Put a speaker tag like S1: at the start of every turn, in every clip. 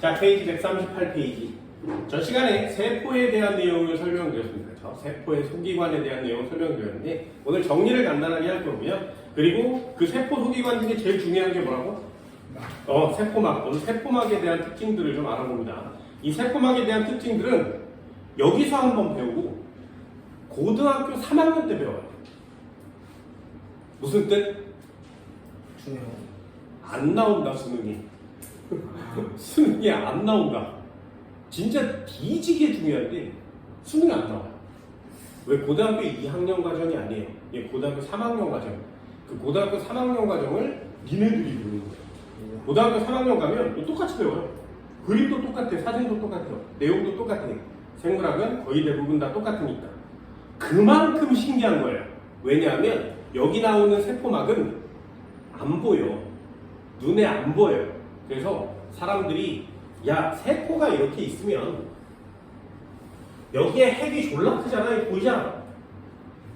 S1: 자, 페이지 138페이지. 전 시간에 세포에 대한 내용을 설명드렸습니다. 저 세포의 소기관에 대한 내용을 설명드렸는데 오늘 정리를 간단하게 할 거고요. 그리고 그 세포 소기관 중에 제일 중요한 게 뭐라고? 세포막. 오늘 세포막에 대한 특징들을 좀 알아봅니다. 이 세포막에 대한 특징들은 여기서 한번 배우고 고등학교 3학년 때 배워요. 무슨 뜻?
S2: 중요해.
S1: 안 나온다, 수능이. 수능이 안 나온다. 진짜 뒤지게 중요한데 수능이 안 나와요. 왜? 고등학교 2학년 과정이 아니에요. 이게 고등학교 3학년 과정. 그 고등학교 3학년 과정을 니네들이 배우는 거예요. 고등학교 3학년 가면 똑같이 배워요. 그림도 똑같아, 사진도 똑같아요, 내용도 똑같아요. 생물학은 거의 대부분 다 똑같으니까. 그만큼 신기한 거예요. 왜냐하면 여기 나오는 세포막은 안 보여. 눈에 안 보여요. 그래서 사람들이 야, 세포가 이렇게 있으면 여기에 핵이 졸라 크잖아. 보이잖아.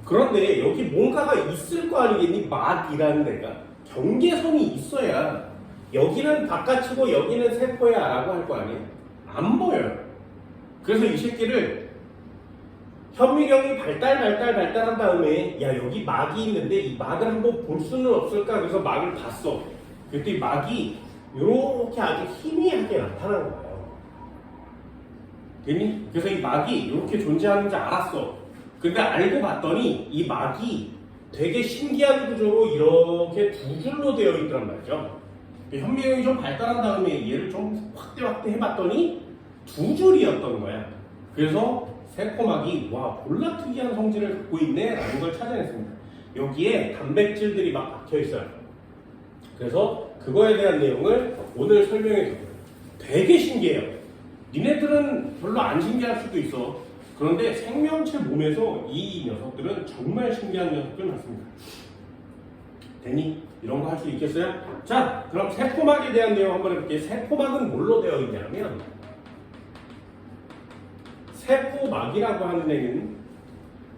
S1: 그런데 여기 뭔가가 있을 거 아니겠니? 막이라는 데가 경계선이 있어야 여기는 바깥이고 여기는 세포야 라고 할 거 아니에요. 안 보여요. 그래서 이 새끼를 현미경이 발달한 다음에 야, 여기 막이 있는데 이 막을 한번 볼 수는 없을까? 그래서 막을 봤어. 그때 이 막이 이렇게 아주 희미하게 나타나는 거예요. 됐니? 그래서 이 막이 이렇게 존재하는지 알았어. 근데 알고 봤더니 이 막이 되게 신기한 구조로 이렇게 두 줄로 되어 있더란 말이죠. 현미경이 좀 발달한 다음에 얘를 좀 확대 해봤더니 두 줄이었던 거야. 그래서 세포막이 와, 몰라 특이한 성질을 갖고 있네 라는 걸 찾아냈습니다. 여기에 단백질들이 막 박혀 있어요. 그래서 그거에 대한 내용을 오늘 설명해 드릴게요. 되게 신기해요. 니네들은 별로 안 신기할 수도 있어. 그런데 생명체 몸에서 이 녀석들은 정말 신기한 녀석들 맞습니다. 됐니? 이런 거 할 수 있겠어요? 자, 그럼 세포막에 대한 내용 한번 해볼게요. 세포막은 뭘로 되어 있냐면 세포막이라고 하는 애는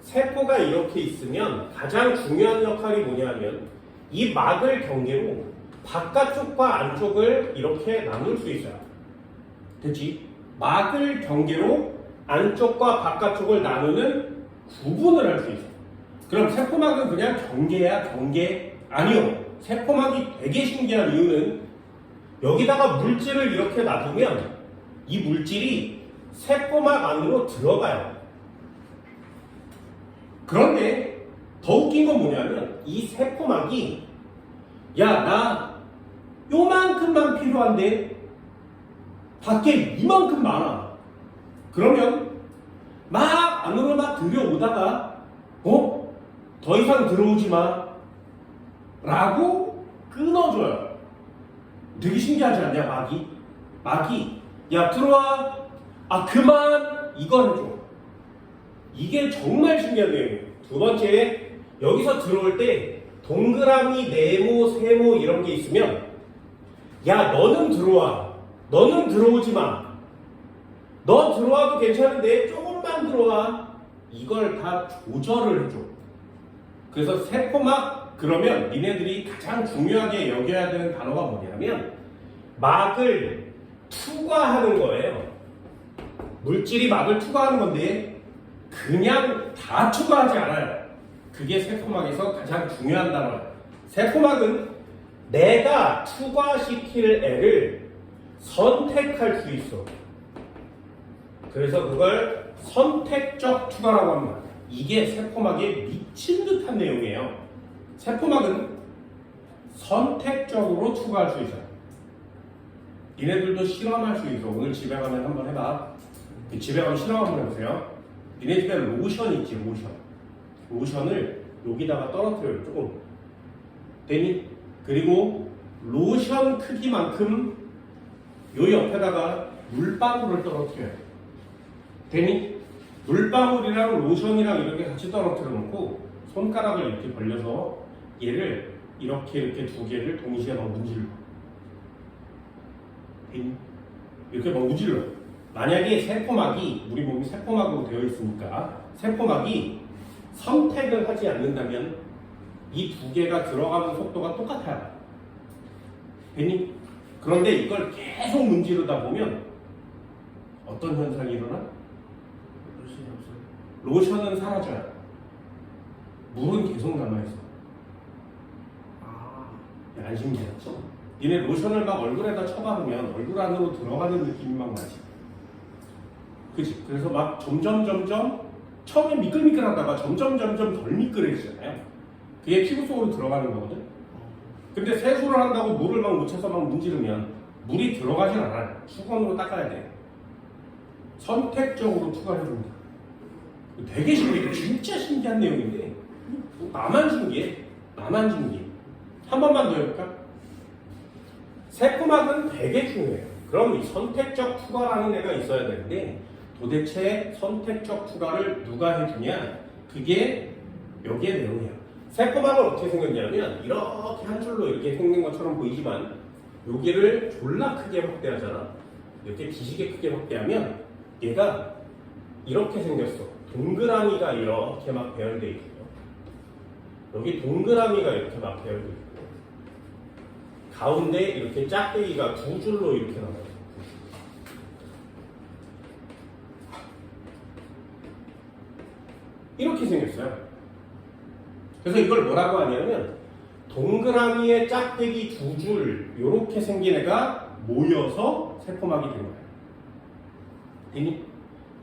S1: 세포가 이렇게 있으면 가장 중요한 역할이 뭐냐면 이 막을 경계로 바깥쪽과 안쪽을 이렇게 나눌 수 있어요. 됐지? 막을 경계로 안쪽과 바깥쪽을 나누는 구분을 할 수 있어요. 그럼 세포막은 그냥 경계야? 경계? 아니요. 세포막이 되게 신기한 이유는 여기다가 물질을 이렇게 놔두면 이 물질이 세포막 안으로 들어가요. 그런데 더 웃긴 건 뭐냐면 이 세포막이 야, 나 요만큼만 필요한데 밖에 이만큼 많아. 그러면 막 안으로 막 들여오다가 더 이상 들어오지 마 라고 끊어줘요. 되게 신기하지 않냐? 막이 야, 들어와. 아, 그만. 이걸 해줘. 이게 정말 신기한 내용이에요. 두 번째, 여기서 들어올 때 동그라미, 네모, 세모 이런 게 있으면 야, 너는 들어와. 너는 들어오지 마. 너 들어와도 괜찮은데 조금만 들어와. 이걸 다 조절을 해줘. 그래서 세포막, 그러면 니네들이 가장 중요하게 여겨야 되는 단어가 뭐냐면 막을 투과하는 거예요. 물질이 막을 투과하는 건데 그냥 다 투과하지 않아요. 그게 세포막에서 가장 중요한 단어예요. 세포막은 내가 투과시킬 애를 선택할 수 있어. 그래서 그걸 선택적 투과라고 합니다. 이게 세포막의 미친 듯한 내용이에요. 세포막은 선택적으로 투과할 수 있어요. 니네들도 실험할 수 있어. 오늘 집에 가면 한번 해봐. 집에 가면 실험 한번 해보세요. 니네 집에 로션 있지, 로션. 로션을 여기다가 떨어뜨려요, 조금. 됐니? 그리고 로션 크기만큼 요 옆에다가 물방울을 떨어뜨려요. 됐니? 물방울이랑 로션이랑 이렇게 같이 떨어뜨려 놓고 손가락을 이렇게 벌려서 얘를 이렇게 두 개를 동시에 막 문질러. 됐니? 이렇게 막 문질러요. 만약에 세포막이, 우리 몸이 세포막으로 되어 있으니까 세포막이 선택을 하지 않는다면 이 두 개가 들어가는 속도가 똑같아요. 됐니? 그런데 이걸 계속 문지르다 보면 어떤 현상이 일어나?
S2: 로션이 없어요.
S1: 로션은 사라져요. 물은 계속 남아있어.
S2: 아,
S1: 안 신기하지? 니네 로션을 막 얼굴에다 쳐바르면 얼굴 안으로 들어가는 느낌이 막 나지. 그치? 그래서 막 점점 처음에 미끌미끌하다가 점점 덜 미끌해지잖아요. 그게 피부 속으로 들어가는 거거든. 근데 세수를 한다고 물을 막 묻혀서 막 문지르면 물이 들어가진 않아요. 수건으로 닦아야 돼. 선택적으로 투과해줍니다. 되게 신기해. 진짜 신기한 내용인데 나만 신기해. 한 번만 더 해볼까? 세포막은 되게 중요해요. 그럼 이 선택적 투과라는 애가 있어야 되는데 도대체 선택적 투과를 누가 해주냐? 그게 여기에 내용이야. 세포막은 어떻게 생겼냐면 이렇게 한 줄로 이렇게 생긴 것처럼 보이지만 여기를 졸라 크게 확대하잖아. 이렇게 기시게 크게 확대하면 얘가 이렇게 생겼어. 동그라미가 이렇게 막 배열돼 있고요. 여기 동그라미가 이렇게 막 배열돼 있고 가운데 이렇게 짝대기가 두 줄로 이렇게 나와요. 이렇게 생겼어요. 그래서 이걸 뭐라고 하냐면 동그라미의 짝대기 두 줄 이렇게 생긴 애가 모여서 세포막이 된 거예요.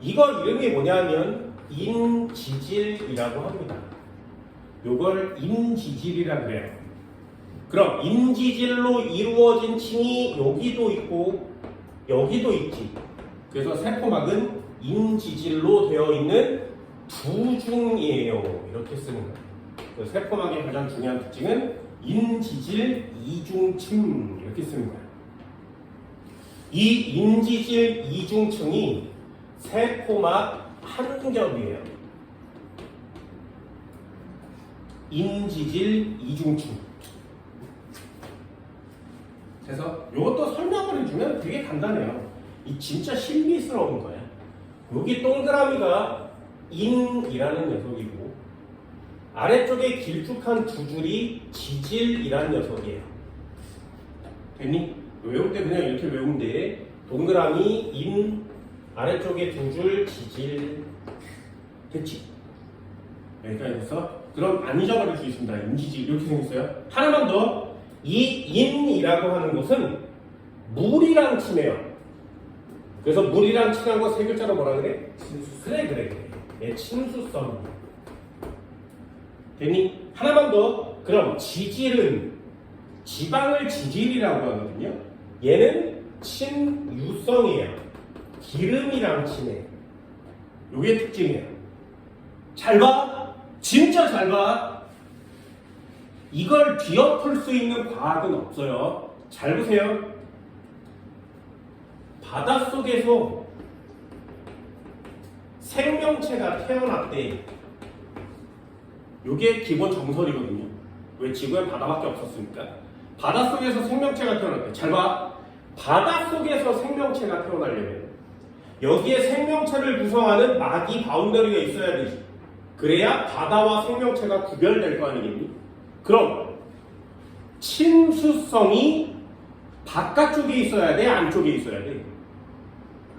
S1: 이거 이름이 뭐냐면 인지질이라고 합니다. 요걸 인지질이라 그래요. 그럼 인지질로 이루어진 층이 여기도 있고 여기도 있지. 그래서 세포막은 인지질로 되어 있는 두중이에요. 이렇게 쓰는 거예요. 그래서 세포막의 가장 중요한 특징은 인지질 이중층 이렇게 쓰는 거예요. 이 인지질 이중층이 세포막 한 겹이에요. 인지질 이중층. 그래서 이것도 설명을 해주면 되게 간단해요. 이 진짜 신비스러운 거야. 여기 동그라미가 인이라는 녀석이고 아래쪽에 길쭉한 두 줄이 지질이라는 녀석이에요. 됐니? 외울 때 그냥 이렇게 외우면 돼. 동그라미 인 아래쪽에 두 줄 지질. 됐지? 여기까지 됐어? 그럼 안 잊어버릴 수 있습니다. 인지질 이렇게 생겼어요. 하나만 더. 이 인이라고 하는 것은 물이랑 친해요. 그래서 물이랑 친한 거 세 글자로 뭐라 그래? 그래. 예, 친수성. 됐니? 하나만 더. 그럼 지질은 지방을 지질이라고 하거든요. 얘는 친유성이에요. 기름이랑 친해. 요게 특징이에요. 잘 봐. 진짜 잘 봐. 이걸 뒤엎을 수 있는 과학은 없어요. 잘 보세요. 바닷속에서 생명체가 태어났대. 이게 기본 정설이거든요. 왜 지구엔 바다밖에 없었으니까. 바닷속에서 생명체가 태어났대. 잘 봐. 바닷속에서 생명체가 태어나려면 여기에 생명체를 구성하는 막이 바운더리가 있어야 되지. 그래야 바다와 생명체가 구별될 거 아니겠니? 그럼 침수성이 바깥쪽에 있어야 돼? 안쪽에 있어야 돼?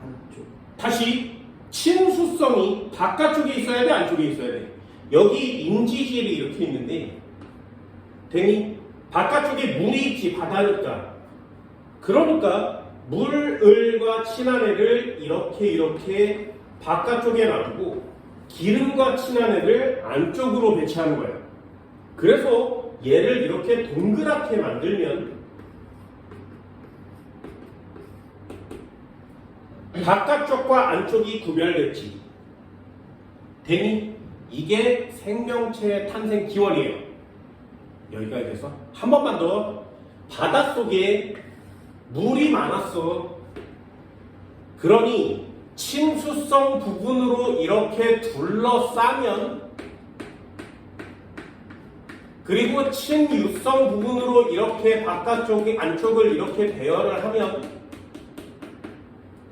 S2: 안쪽.
S1: 다시 침수성이 바깥쪽에 있어야 돼? 안쪽에 있어야 돼? 여기 인지질이 이렇게 있는데 되니? 바깥쪽에 물이 있지 바다니까. 그러니까 물을과 친한 애를 이렇게 바깥쪽에 놔두고 기름과 친한 애를 안쪽으로 배치하는 거예요. 그래서 얘를 이렇게 동그랗게 만들면 바깥쪽과 안쪽이 구별됐지. 되니? 이게 생명체의 탄생 기원이에요. 여기까지 돼서 한 번만 더. 바닷속에 물이 많았어. 그러니 침수성 부분으로 이렇게 둘러싸면 그리고 친유성 부분으로 이렇게 바깥쪽이 안쪽을 이렇게 배열을 하면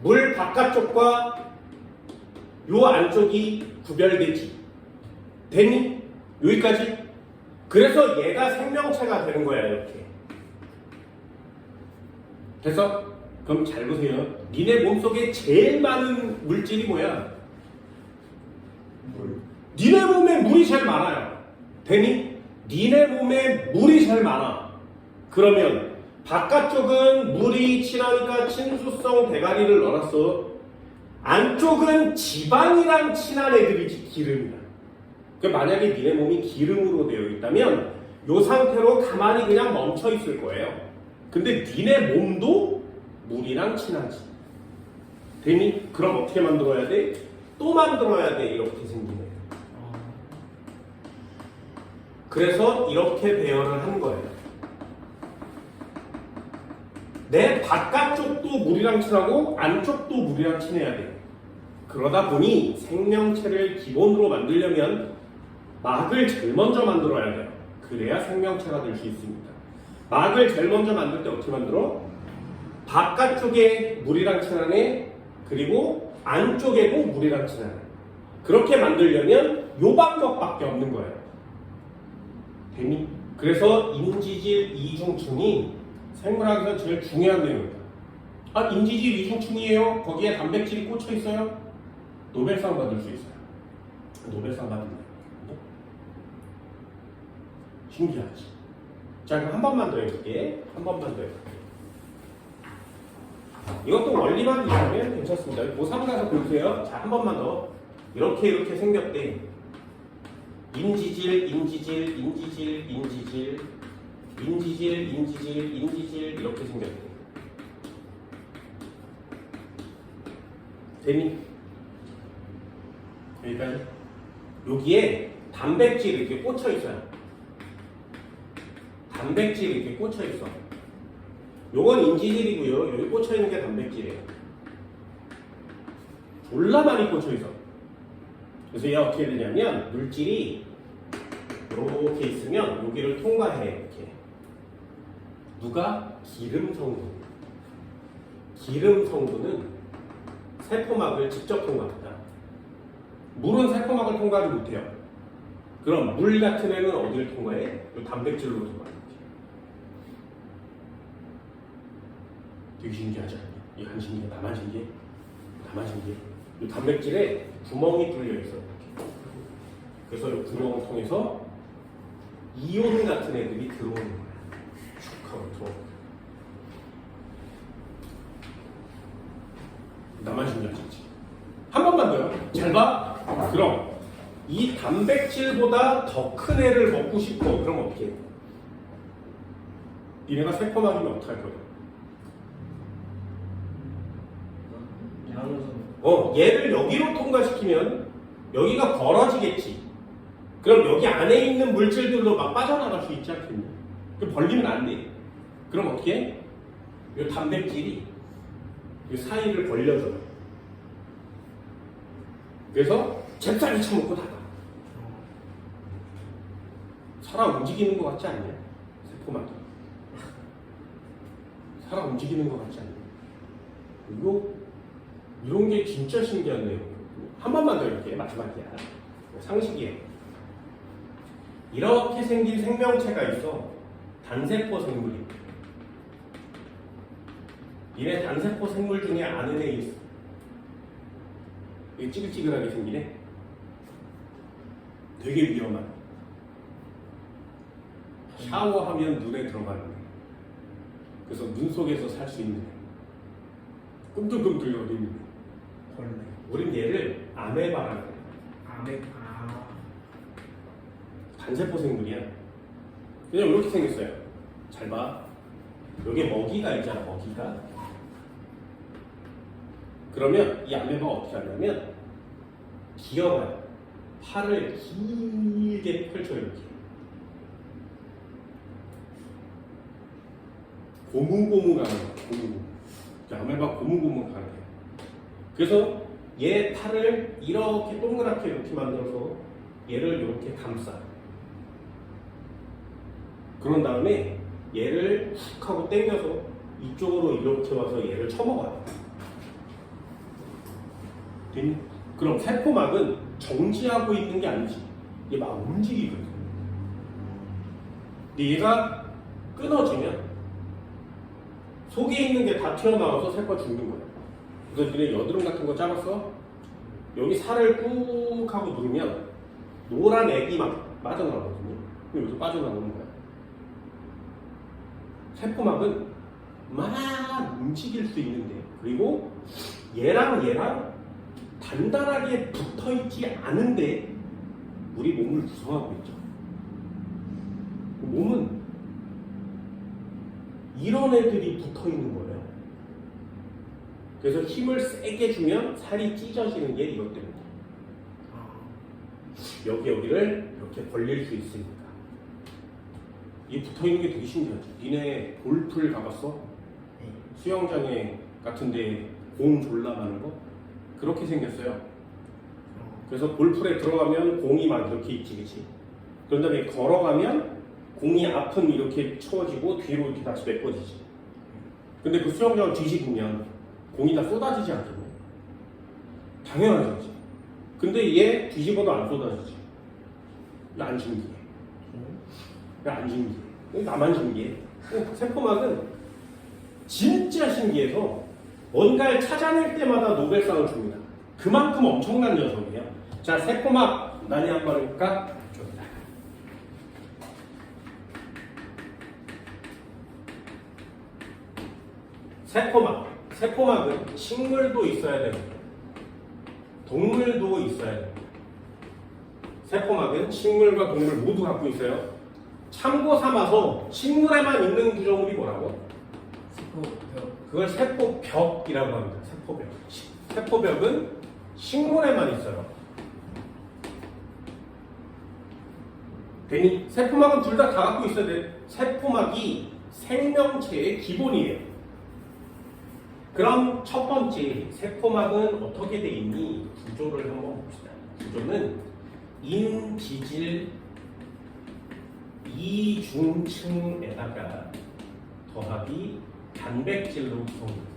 S1: 물 바깥쪽과 요 안쪽이 구별되지. 됐니? 여기까지? 그래서 얘가 생명체가 되는 거야. 이렇게 됐어? 그럼 잘 보세요. 니네 몸속에 제일 많은 물질이 뭐야?
S2: 물.
S1: 니네 몸에 물이 제일 많아요. 되니? 니네 몸에 물이 제일 많아. 그러면 바깥쪽은 물이 친하니까 친수성 대가리를 넣어놨어. 안쪽은 지방이랑 친한 애들이지, 기름이랑. 그 만약에 니네 몸이 기름으로 되어 있다면 이 상태로 가만히 그냥 멈춰 있을 거예요. 근데 니네 몸도 물이랑 친하지. 되니? 그럼 어떻게 만들어야 돼? 또 만들어야 돼. 이렇게 생기네. 그래서 이렇게 배열을 한 거예요. 내 바깥쪽도 물이랑 친하고 안쪽도 물이랑 친해야 돼. 그러다 보니 생명체를 기본으로 만들려면 막을 제일 먼저 만들어야 돼요. 그래야 생명체가 될 수 있습니다. 막을 제일 먼저 만들 때 어떻게 만들어? 바깥쪽에 물이랑 친한 애, 그리고 안쪽에도 물이랑 친한 애. 그렇게 만들려면 요 방법밖에 없는 거예요. 되니? 그래서 인지질 이중층이 생물학에서 제일 중요한 내용입니다. 아, 인지질 이중층이에요? 거기에 단백질이 꽂혀 있어요? 노벨상 받을 수 있어요. 노벨상 받는다. 신기하지? 자, 그럼 한 번만 더 해볼게. 한 번만 더 해볼게. 이것도 원리만 이해하면 괜찮습니다. 고3 가서 보세요. 자, 한 번만 더. 이렇게 생겼대. 인지질, 인지질, 인지질, 인지질, 인지질, 인지질, 인지질 이렇게 생겼대. 되니? 그러니까 여기에 단백질이 이렇게 꽂혀 있어요. 단백질이 이렇게 꽂혀 있어. 요건 인지질이고요. 여기 꽂혀 있는 게 단백질이에요. 졸라 많이 꽂혀 있어. 그래서 얘가 어떻게 되냐면 물질이 이렇게 있으면 여기를 통과해. 이렇게. 누가? 기름 성분. 기름 성분은 세포막을 직접 통과한다. 물은 세포막을 통과하지 못해요. 그럼 물 같은 애는 어디를 통과해? 이 단백질로 통과해. 되게 신기하지 않니? 이 안 신기해? 나만 신기해? 나만 신기해? 이 단백질에 구멍이 뚫려 있어. 그래서 이 구멍을 통해서 이온 같은 애들이 들어오는 거야. 슉 하고 들어오는 거야. 나만 신기하지? 한 번만 더요. 잘 봐. 그럼 이 단백질보다 더 큰 애를 먹고 싶어. 그럼 어떻게 해? 니네가 세포막이면 어떡할 거야? 얘를 여기로 통과시키면 여기가 벌어지겠지. 그럼 여기 안에 있는 물질들로 막 빠져나갈 수 있지 않겠니? 그럼 벌리면 안 돼. 그럼 어떻게 해? 이 단백질이 이 사이를 벌려줘요. 그래서 잽싸게 쳐먹고 나가. 사람 움직이는 것 같지 않냐? 세포막이. 사람 움직이는 것 같지 않냐? 이런 게 진짜 신기한 내용이에요. 한 번만 더 이렇게 마지막이야. 상식이에요. 이렇게 생긴 생명체가 있어. 단세포 생물이. 얘네 단세포 생물 중에 아는 애 있어. 이게 찌글찌글하게 생기네. 되게 위험한. 샤워하면 눈에 들어가는 애. 그래서 눈 속에서 살 수 있는 애. 꿈틀꿈틀거리는 애.
S2: 벌레.
S1: 우린 얘를 아메바라고 해. 단세포 생물이야. 그냥 이렇게 생겼어요. 잘 봐. 여기 먹이가 있잖아, 먹이가. 그러면 이 아메바가 어떻게 하냐면 기어가요. 팔을 길게 펼쳐요, 이렇게. 고무고무라는 거야, 고무. 아메바 고무고무라는 거야. 그래서 얘 팔을 이렇게 동그랗게 이렇게 만들어서 얘를 이렇게 감싸. 그런 다음에 얘를 훅 하고 당겨서 이쪽으로 이렇게 와서 얘를 쳐먹어요. 그럼 세포막은 정지하고 있는 게 아니지. 얘 막 움직이거든. 근데 얘가 끊어지면 속에 있는 게 다 튀어나와서 새거 죽는 거야. 그래서 니네 여드름 같은 거 짜봤어? 여기 살을 꾹 하고 누르면 노란 액이 막 빠져나오거든요. 그럼 여기서 빠져나오는 거야. 세포막은 막 움직일 수 있는데, 그리고 얘랑 단단하게 붙어있지 않은데 우리 몸을 구성하고 있죠. 몸은 이런 애들이 붙어있는 거예요. 그래서 힘을 세게 주면 살이 찢어지는 게 이것 때문이에요. 여기를 이렇게 벌릴 수 있으니까. 이 붙어있는 게 되게 신기하죠. 니네 골프를 가봤어? 수영장에 같은데 공 졸라 많은 거? 그렇게 생겼어요. 그래서 골프에 들어가면 공이 막 이렇게 있지, 그치? 그런 다음에 걸어가면 공이 앞은 이렇게 쳐지고 뒤로 이렇게 다시 메꿔지지. 근데 그 수영장을 뒤집으면 공이 다 쏟아지지 않겠네? 당연하죠, 그치? 근데 얘 뒤집어도 안 쏟아지지. 이거 안 신기해. 이거 안 신기해. 이거 나만 신기해. 세포막은 진짜 신기해서 뭔가를 찾아낼 때마다 노벨상을 줍니다. 그만큼 엄청난 녀석이에요. 자, 세포막 난이 한번 해볼까? 좋다. 세포막은 식물도 있어야 되고 동물도 있어야 돼요. 세포막은 식물과 동물 모두 갖고 있어요. 참고 삼아서 식물에만 있는 구조물이 뭐라고? 그걸 세포벽이라고 합니다. 세포벽. 세포벽은 식물에만 있어요. 괜히 세포막은 둘 다 갖고 있어야 돼. 세포막이 생명체의 기본이에요. 그럼 첫 번째, 세포막은 어떻게 돼 있니? 구조를 한번 봅시다. 구조는 인지질 이중층에다가 더하기 단백질로 구성됩니다.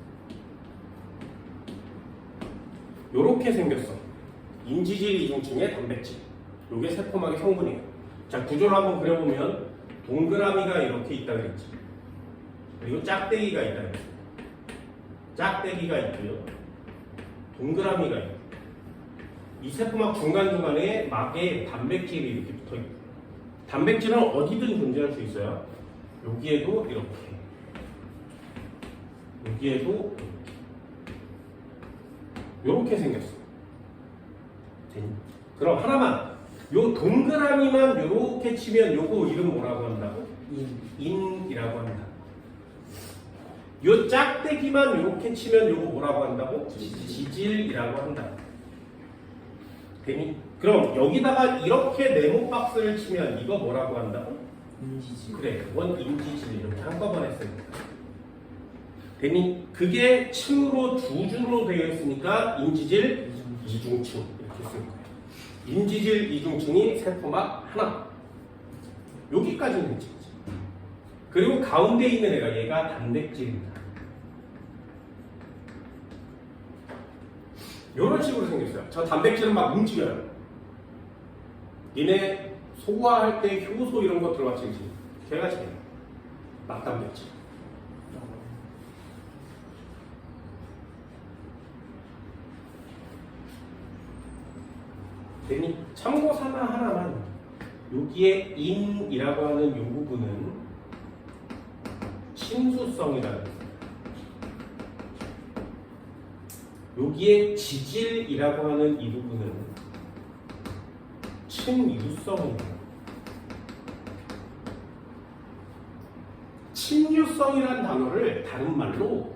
S1: 요렇게 생겼어. 인지질 이중층에 단백질. 요게 세포막의 성분이에요. 자, 구조를 한번 그려보면 동그라미가 이렇게 있다 그랬지. 그리고 짝대기가 있다 그랬지. 짝대기가 있고요. 동그라미가 있고. 이 세포막 중간중간에 막에 단백질이 이렇게 붙어있고. 단백질은 어디든 존재할 수 있어요. 여기에도 이렇게. 여기에도 이렇게 생겼어. 그럼 하나만. 요 동그라미만 이렇게 치면 요거 이름 뭐라고 한다고? 인이라고 한다. 요 짝대기만 이렇게 치면 요거 뭐라고 한다고? 지질이라고 한다. 되니? 그럼 여기다가 이렇게 네모 박스를 치면 이거 뭐라고 한다고?
S2: 인지질.
S1: 그래, 그건 인지질. 이렇게 한꺼번에 쓰니까. 되니? 그게 층으로 두 줄로 되어 있으니까 인지질 이중층 이렇게 쓰는 거예요. 인지질 이중층이 세포막 하나. 여기까지는 괜찮지. 그리고 가운데 있는 애가 얘가 단백질입니다. 이런 식으로 생겼어요. 저 단백질은 막 움직여요. 얘네 소화할 때 효소 이런 거 들어갔지, 그치? 걔가 제일 막단백질. 되니? 참고 삼아 하나만. 여기에 인이라고 하는 이 부분은 친수성이라는 거예요. 여기에 지질이라고 하는 이 부분은 친유성입니다. 친유성이라는 단어를 다른 말로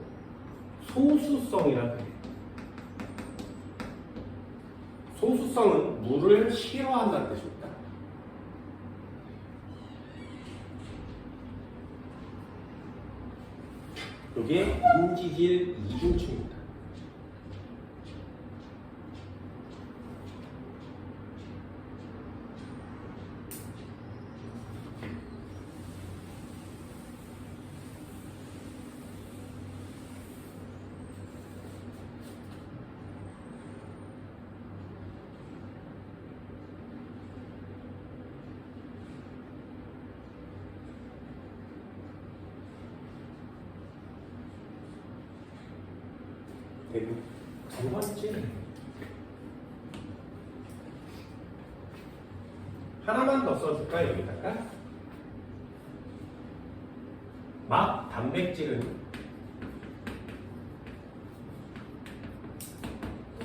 S1: 소수성이라고 해요. 소수성은 물을 싫어한다는 뜻입니다. 이게 인지질 이중층입니다. 두 번째. 하나만 더 써줄까, 여기다가? 막 단백질은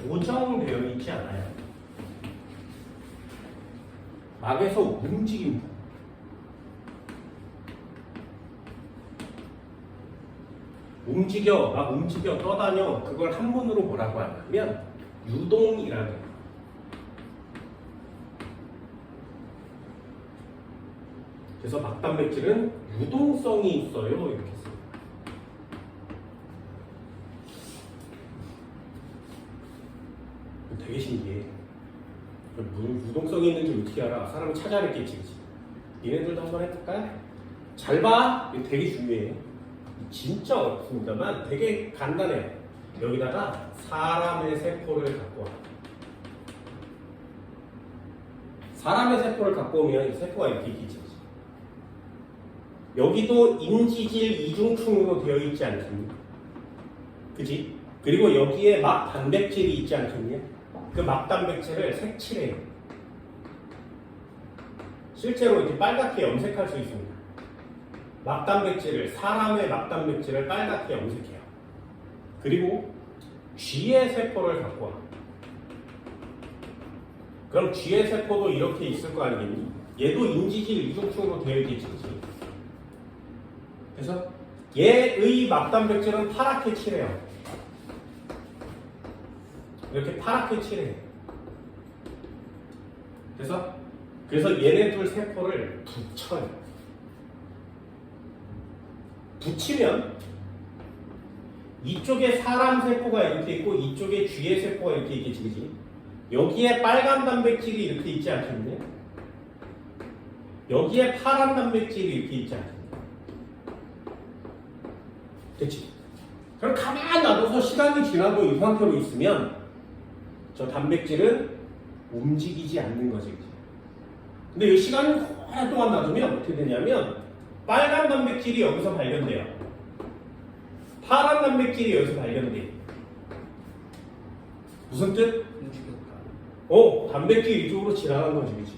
S1: 고정되어 있지 않아요. 막에서 움직입니다. 막 움직여 떠다녀. 그걸 한문으로 뭐라고 하냐면 유동이라고 해요. 그래서 막단백질은 유동성이 있어요. 이렇게 써요. 되게 신기해. 유동성이 있는지 어떻게 알아? 사람이 찾아냈겠지, 그치? 얘네들도 한번 해볼까? 잘 봐! 이거 되게 중요해. 진짜 어렵습니다만 되게 간단해요. 여기다가 사람의 세포를 갖고 와. 사람의 세포를 갖고 오면 이 세포가 이렇게 있겠지. 여기도 인지질 이중충으로 되어 있지 않겠니? 그지? 그리고 여기에 막 단백질이 있지 않겠니? 그 막 단백질을 색칠해요. 실제로 이렇게 빨갛게 염색할 수 있습니다. 막 단백질을, 사람의 막 단백질을 빨갛게 염색해요. 그리고 쥐의 세포를 갖고 와. 그럼 쥐의 세포도 이렇게 있을 거 아니겠니? 얘도 인지질 이중충으로 되어 있겠지. 그래서 얘의 막 단백질은 파랗게 칠해요. 이렇게 파랗게 칠해요. 그래서 얘네들 세포를 붙여요. 붙이면 이쪽에 사람 세포가 이렇게 있고 이쪽에 쥐의 세포가 이렇게 있겠지, 그치? 여기에 빨간 단백질이 이렇게 있지 않겠냐? 여기에 파란 단백질이 이렇게 있지 않겠냐? 됐지? 그럼 가만 놔둬서 시간이 지나도 이 상태로 있으면 저 단백질은 움직이지 않는 거지, 그치? 근데 이 시간이 오랫동안 놔두면 어떻게 되냐면 빨간 단백질이 여기서 발견돼요. 파란 단백질이 여기서 발견돼. 무슨 뜻? 단백질 이쪽으로 지나간 거지, 그치?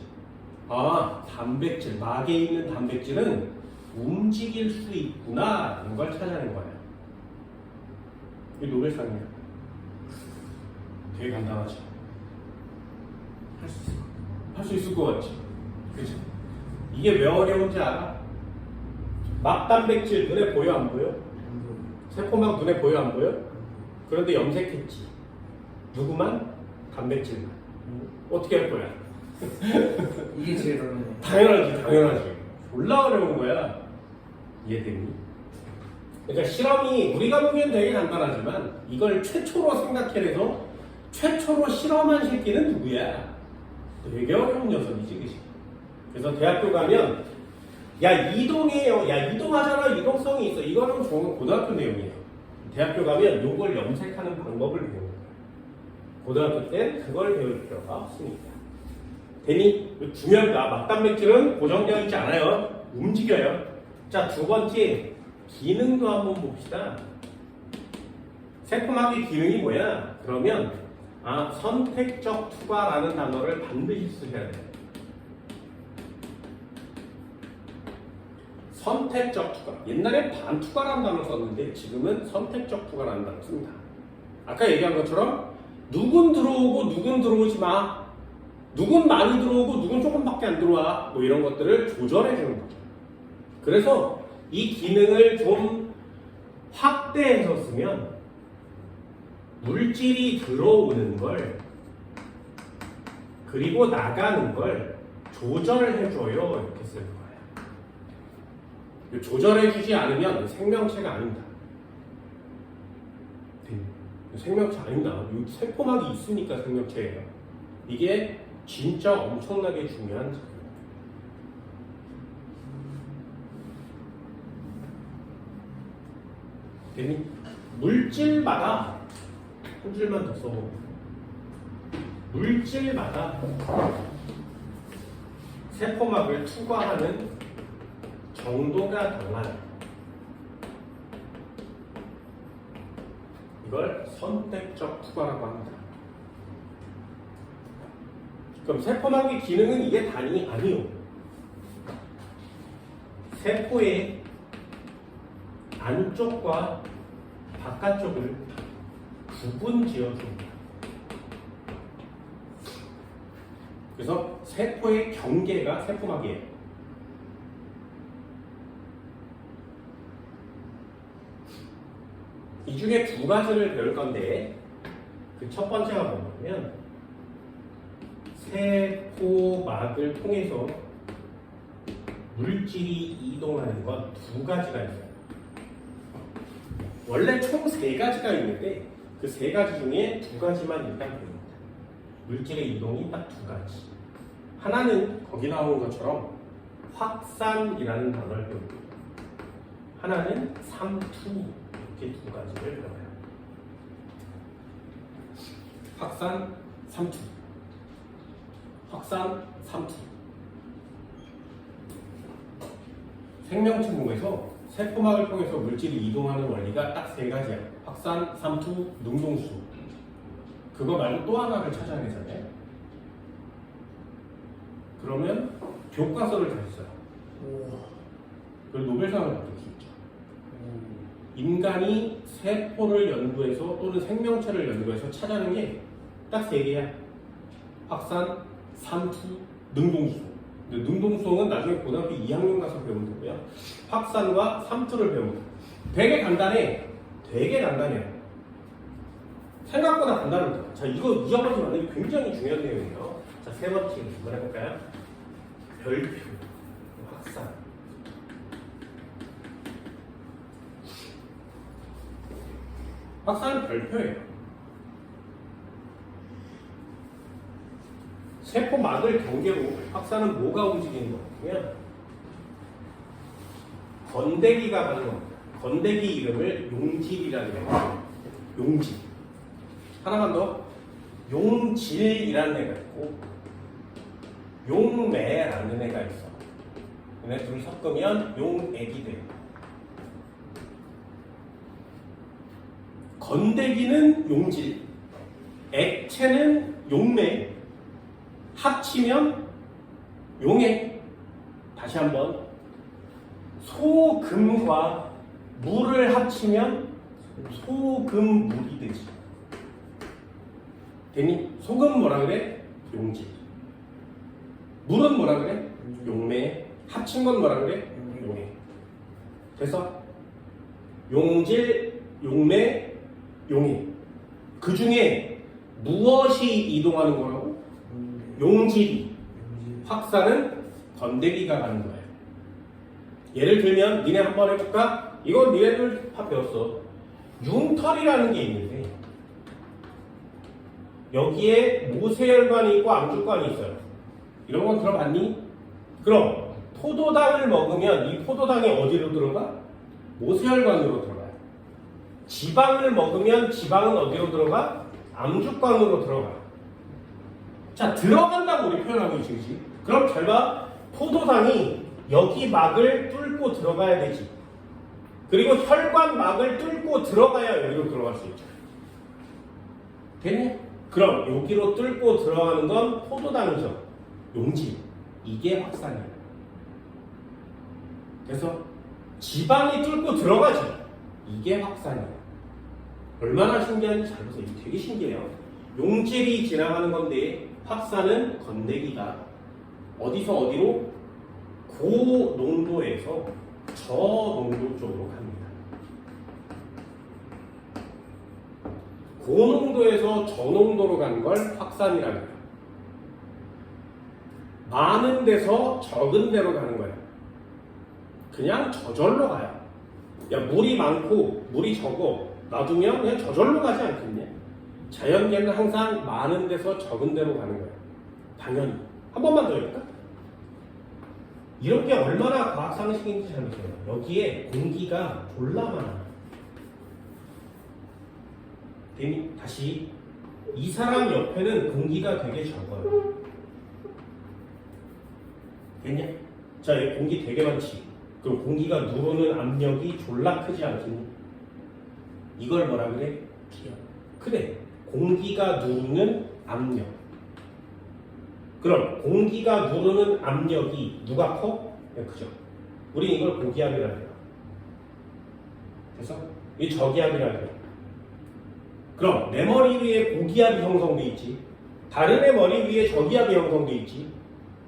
S1: 단백질, 막에 있는 단백질은 움직일 수 있구나 이런 걸 찾아낸 거예요. 이게 노벨상이야. 되게 간단하죠? 할 수 있을 것 같지? 그치? 이게 왜 어려운지 알아? 막 단백질 눈에 보여 안 보여? 세포막 눈에 보여 안 보여? 그런데 염색했지. 누구만? 단백질만. 어떻게 할 거야?
S2: 이게 제일 어려워요.
S1: 당연하지. 졸라 어려운 거야. 이해되니? 그러니까 실험이 우리가 보기엔 되게 간단하지만 이걸 최초로 생각해내서 최초로 실험한 새끼는 누구야? 되게 어려운 녀석이지, 그치? 그래서 대학교 가면 야 이동해요. 야 이동하잖아. 이동성이 있어. 이거는 좋은 고등학교 내용이에요. 대학교 가면 요걸 염색하는 방법을 배우는 거예요. 고등학교 때 그걸 배울 필요가 없으니까. 되니? 중요합니다. 막단백질은 고정되어 있지 않아요. 움직여요. 자, 두 번째 기능도 한번 봅시다. 세포막의 기능이 뭐야? 그러면 선택적 투과라는 단어를 반드시 쓰셔야 돼요. 선택적 투과. 옛날에 반투과라는 단어 썼는데 지금은 선택적 투과라는 단어 씁니다. 아까 얘기한 것처럼 누군 들어오고 누군 들어오지 마. 누군 많이 들어오고 누군 조금밖에 안 들어와. 뭐 이런 것들을 조절해 주는 거죠. 그래서 이 기능을 좀 확대해서 쓰면 물질이 들어오는 걸 그리고 나가는 걸 조절해줘요. 이렇게 쓸 거예요. 조절해주지 않으면 생명체가 아닙니다. 생명체 아닙니다. 세포막이 있으니까 생명체예요. 이게 진짜 엄청나게 중요한 작용입니다. 되니? 물질마다 한 줄만 더 써봅니다. 물질마다 세포막을 투과하는 정도가 달라요. 이걸 선택적 투과라고 합니다. 그럼 세포막의 기능은 이게 단위 아니요. 세포의 안쪽과 바깥쪽을 구분 지어줍니다. 그래서 세포의 경계가 세포막이에요. 이 중에 두 가지를 배울 건데 그 첫 번째가 뭐냐면 세포막을 통해서 물질이 이동하는 건 두 가지가 있어요. 원래 총 세 가지가 있는데 그 세 가지 중에 두 가지만 일단 배웁니다. 물질의 이동이 딱 두 가지. 하나는 거기 나오는 것처럼 확산이라는 단어를 배웁니다. 하나는 삼투. 이렇게 두 가지를 배워요. 확산, 삼투. 확산, 삼투. 생명체공에서 세포막을 통해서 물질이 이동하는 원리가 딱 세 가지야. 확산, 삼투, 능동수. 그거 말고 또 하나를 찾아야 되잖아요. 그러면 교과서를 다 써요. 그리고 노벨상을 받을 수 있죠. 인간이 세포를 연구해서 또는 생명체를 연구해서 찾아낸 게 딱 세 개야. 확산, 삼투, 능동수소. 근데 능동수소는 나중에 고등학교 2학년 가서 배우면 되고요. 확산과 삼투를 배웁니다. 되게 간단해. 되게 간단해요. 생각보다 간단합니다. 자, 이거 잊어버리지 마세요. 이게 굉장히 중요한 내용이에요. 자, 세 번째 한번 해볼까요? 별표, 확산. 확산은 별표예요. 세포막을 경계로 확산은 뭐가 움직이는 거냐면 건데기가 가는 겁니다. 건데기 이름을 용질이라는 애가 용질. 하나만 더. 용질이라는 애가 있고 용매라는 애가 있어. 얘네 둘 섞으면 용액이 돼요. 건데기는 용질, 액체는 용매, 합치면 용액. 다시 한번. 소금과 물을 합치면 소금물이 되지. 됐니? 소금 뭐라 그래? 용질. 물은 뭐라 그래? 용매. 합친 건 뭐라 그래? 용액. 그래서 용질, 용매, 용액. 그 중에 무엇이 이동하는 거라고? 용질이. 확산은 건데기가 가는 거예요. 예를 들면 니네 한번 해볼까? 이건 니네들 다 배웠어. 융털이라는 게 있는데 여기에 모세혈관이 있고 암주관이 있어요. 이런 건 들어봤니? 그럼 포도당을 먹으면 이 포도당이 어디로 들어가? 모세혈관으로 들어가요. 지방을 먹으면 지방은 어디로 들어가? 암주관으로 들어가. 자, 들어간다고 우리 표현하고 있지, 그치? 그럼 잘 봐. 포도당이 여기 막을 뚫고 들어가야 되지. 그리고 혈관 막을 뚫고 들어가야 여기로 들어갈 수 있죠. 됐니? 그럼 여기로 뚫고 들어가는 건 포도당이죠. 용질. 이게 확산이에요. 그래서 지방이 뚫고 들어가지. 이게 확산이에요. 얼마나 신기한지 잘 보세요. 이게 되게 신기해요. 용질이 지나가는 건데 확산은 건데기가 어디서 어디로? 고농도에서 저농도 쪽으로 갑니다. 고농도에서 저농도로 가는 걸 확산이라고 해요. 많은 데서 적은 데로 가는 거예요. 그냥 저절로 가요. 야, 물이 많고 물이 적어 놔두면 그냥 저절로 가지 않겠냐? 자연계는 항상 많은 데서 적은 데로 가는 거예요. 당연히. 한 번만 더 해볼까? 이런 게 얼마나 과학상식인지 잘 보세요. 여기에 공기가 졸라 많아. 다시. 이 사람 옆에는 공기가 되게 적어요. 됐냐? 자, 여기 공기 되게 많지. 그럼 공기가 누르는 압력이 졸라 크지 않겠니? 이걸 뭐라 그래?
S2: 기압.
S1: 그래. 공기가 누르는 압력. 그럼 공기가 누르는 압력이 누가 커? 그죠. 우리 이걸 고기압이라 해요. 그래서 이 저기압이라 해요. 그럼 내 머리 위에 고기압이 형성돼 있지. 다른 애 머리 위에 저기압이 형성돼 있지.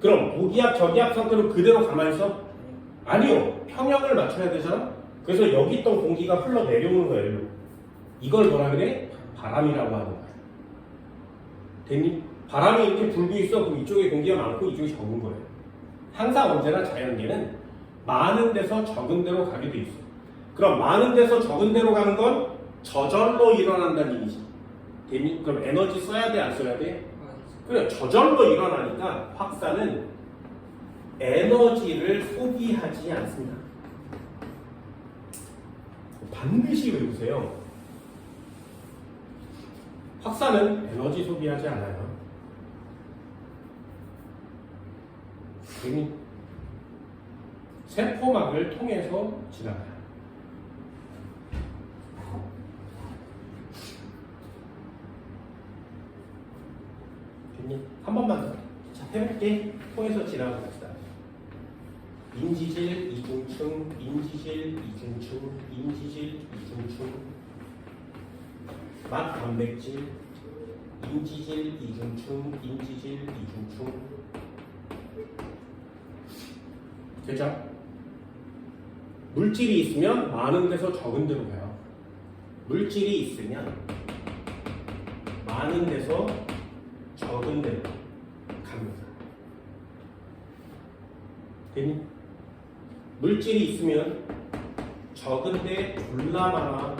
S1: 그럼 고기압, 저기압 상태로 그대로 가만히 있어? 아니요. 평형을 맞춰야 되잖아. 그래서 여기 있던 공기가 흘러 내려오는 거예요. 일로. 이걸 뭐라 그래? 바람이라고 하는 거야. 됐니? 바람이 이렇게 불고 있어. 그럼 이쪽에 공기가 많고 이쪽이 적은 거예요. 항상 언제나 자연계는 많은 데서 적은 데로 가게 돼 있어. 그럼 많은 데서 적은 데로 가는 건 저절로 일어난다는 얘기지. 됐니? 그럼 에너지 써야 돼, 안 써야 돼? 그래, 저절로 일어나니까 확산은 에너지를 소비하지 않습니다. 반드시 외우세요. 확산은 에너지 소비하지 않아요. 세포막을 통해서 지나가요. 한 번만 더. 자, 해볼게. 통해서 지나갑시다. 인지질, 이중충, 인지질, 이중충, 인지질, 이중충, 맛 단백질, 인지질, 이중충, 인지질, 이중충. 되죠? 물질이 있으면 많은 데서 적은 데로 가요. 물질이 있으면 많은 데서 적은 데로 갑니다. 됐니? 물질이 있으면 적은데 졸라 많아.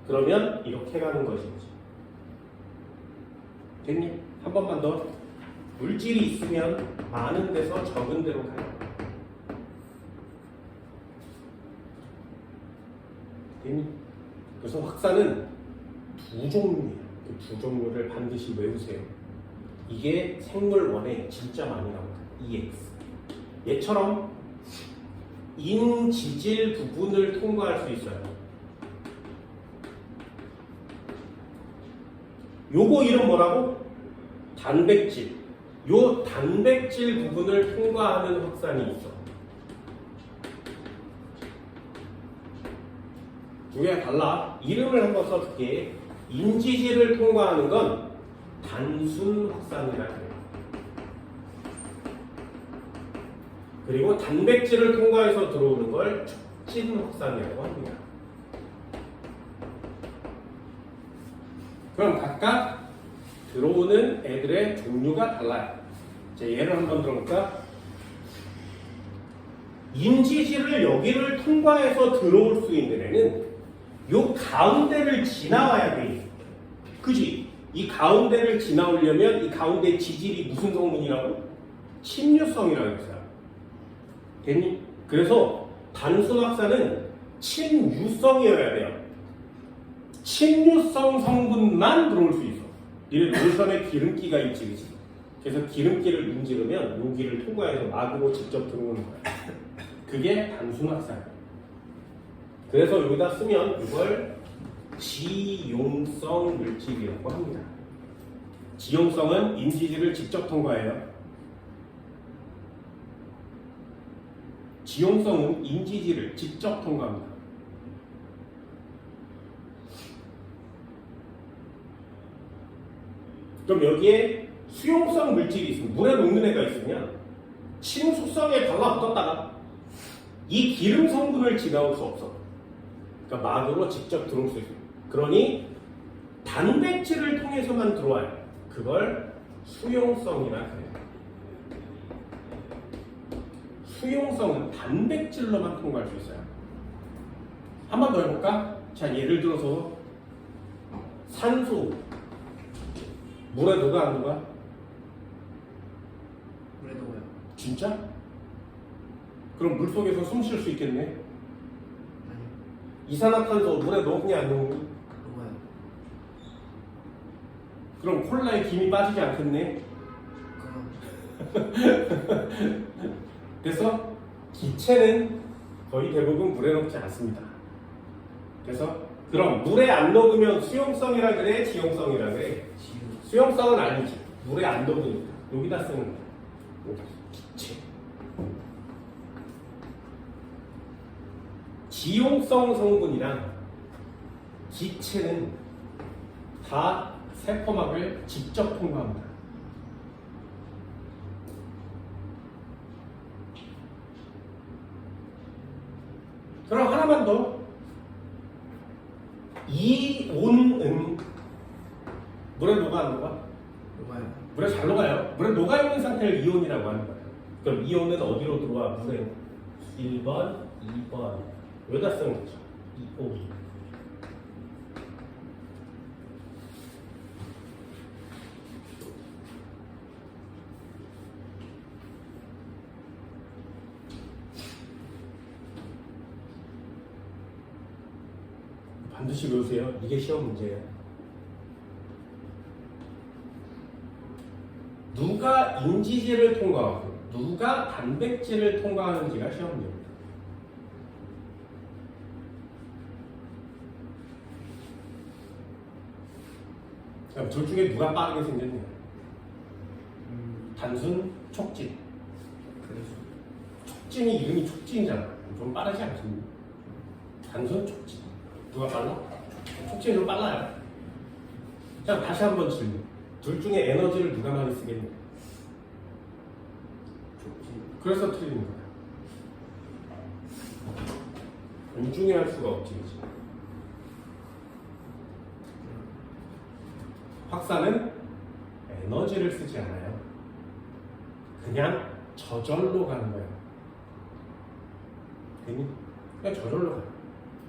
S1: 그러면 이렇게 가는 것이지. 됐니? 한 번만 더. 물질이 있으면 많은 데서 적은 데로 가요. 됐니? 그래서 확산은 두 종류예요. 그 두 종류를 반드시 외우세요. 이게 생물원에 진짜 많이 나옵니다. EX. 얘처럼 인지질 부분을 통과할 수 있어요. 요거 이름 뭐라고? 단백질. 요 단백질 부분을 통과하는 확산이 있어. 두 개가 달라. 이름을 한번 써줄게. 인지질을 통과하는 건 단순 확산이라 해요. 그리고 단백질을 통과해서 들어오는 걸 촉진 확산이라고 합니다. 그럼 각각 들어오는 애들의 종류가 달라요. 자, 예를 한번 들어볼까? 인지질을 여기를 통과해서 들어올 수 있는 애는 요 가운데를 지나와야 돼. 그지? 이 가운데를 지나오려면 이 가운데 지질이 무슨 성분이라고? 침유성이라고 했어요. 됐니? 그래서 단순 확산은 침유성이어야 돼요. 침유성 성분만 들어올 수 있어. 이런 노선에 기름기가 있지, 그치? 그래서 기름기를 문지르면 여기를 통과해서 막으로 직접 들어오는 거야. 그게 단순 확산이에요. 그래서 여기다 쓰면 이걸 지용성 물질이라고 합니다. 지용성은 인지질을 직접 통과해요. 지용성은 인지질을 직접 통과합니다. 그럼 여기에 수용성 물질이 있으면 물에 녹는 애가 있으면 침수성에 달라붙었다가 이 기름 성분을 지나올 수 없어. 그러니까 막으로 직접 들어올 수 있어요. 그러니 단백질을 통해서만 들어와요. 그걸 수용성이라 해요. 수용성은 단백질로만 통과할 수 있어요. 한 번 더 해볼까? 자, 예를 들어서 산소 물에 녹아 안 녹아?
S2: 물에 녹아요.
S1: 진짜? 그럼 물 속에서 숨 쉴 수 있겠네?
S2: 아니요.
S1: 이산화탄소 물에 녹냐 안 녹니?
S2: 녹아요.
S1: 그럼 콜라에 김이 빠지지 않겠네?
S2: 그럼
S1: 그래서 기체는 거의 대부분 물에 녹지 않습니다. 그래서 그럼 물에 안 녹으면 수용성이라 그래? 지용성이라 그래?
S2: 지우.
S1: 수용성은 아니지. 물에 안 녹으니까. 여기다 쓰는 거야. 기체. 지용성 성분이랑 기체는 다 세포막을 직접 통과합니다. 그럼 하나만 더. 이온은 물에 녹아 안 녹아?
S2: 녹아요.
S1: 물에 잘 녹아요. 물에 녹아있는 상태를 이온이라고 하는 거예요. 그럼 이온은 어디로 들어와? 물에 1번, 2번 여기다 쓰는 거죠. 이온. 반드시 외우세요. 이게 시험 문제예요. 누가 인지질을 통과하고 누가 단백질을 통과하는지가 시험 문제입니다. 그럼 둘 중에 누가 빠르게 생겼냐? 단순 촉진.
S2: 그래서
S1: 촉진이 이름이 촉진이잖아. 좀 빠르지 않습니까? 단순 촉진. 누가 빨라? 촉진이 좀 빨라요. 자, 다시 한번 질문. 둘 중에 에너지를 누가 많이 쓰겠냐?
S2: 촉진.
S1: 그래서 틀린 거야. 공중에 수가 없지, 그치? 확산은 에너지를 쓰지 않아요. 그냥 저절로 가는 거예요. 그냥 저절로 가요.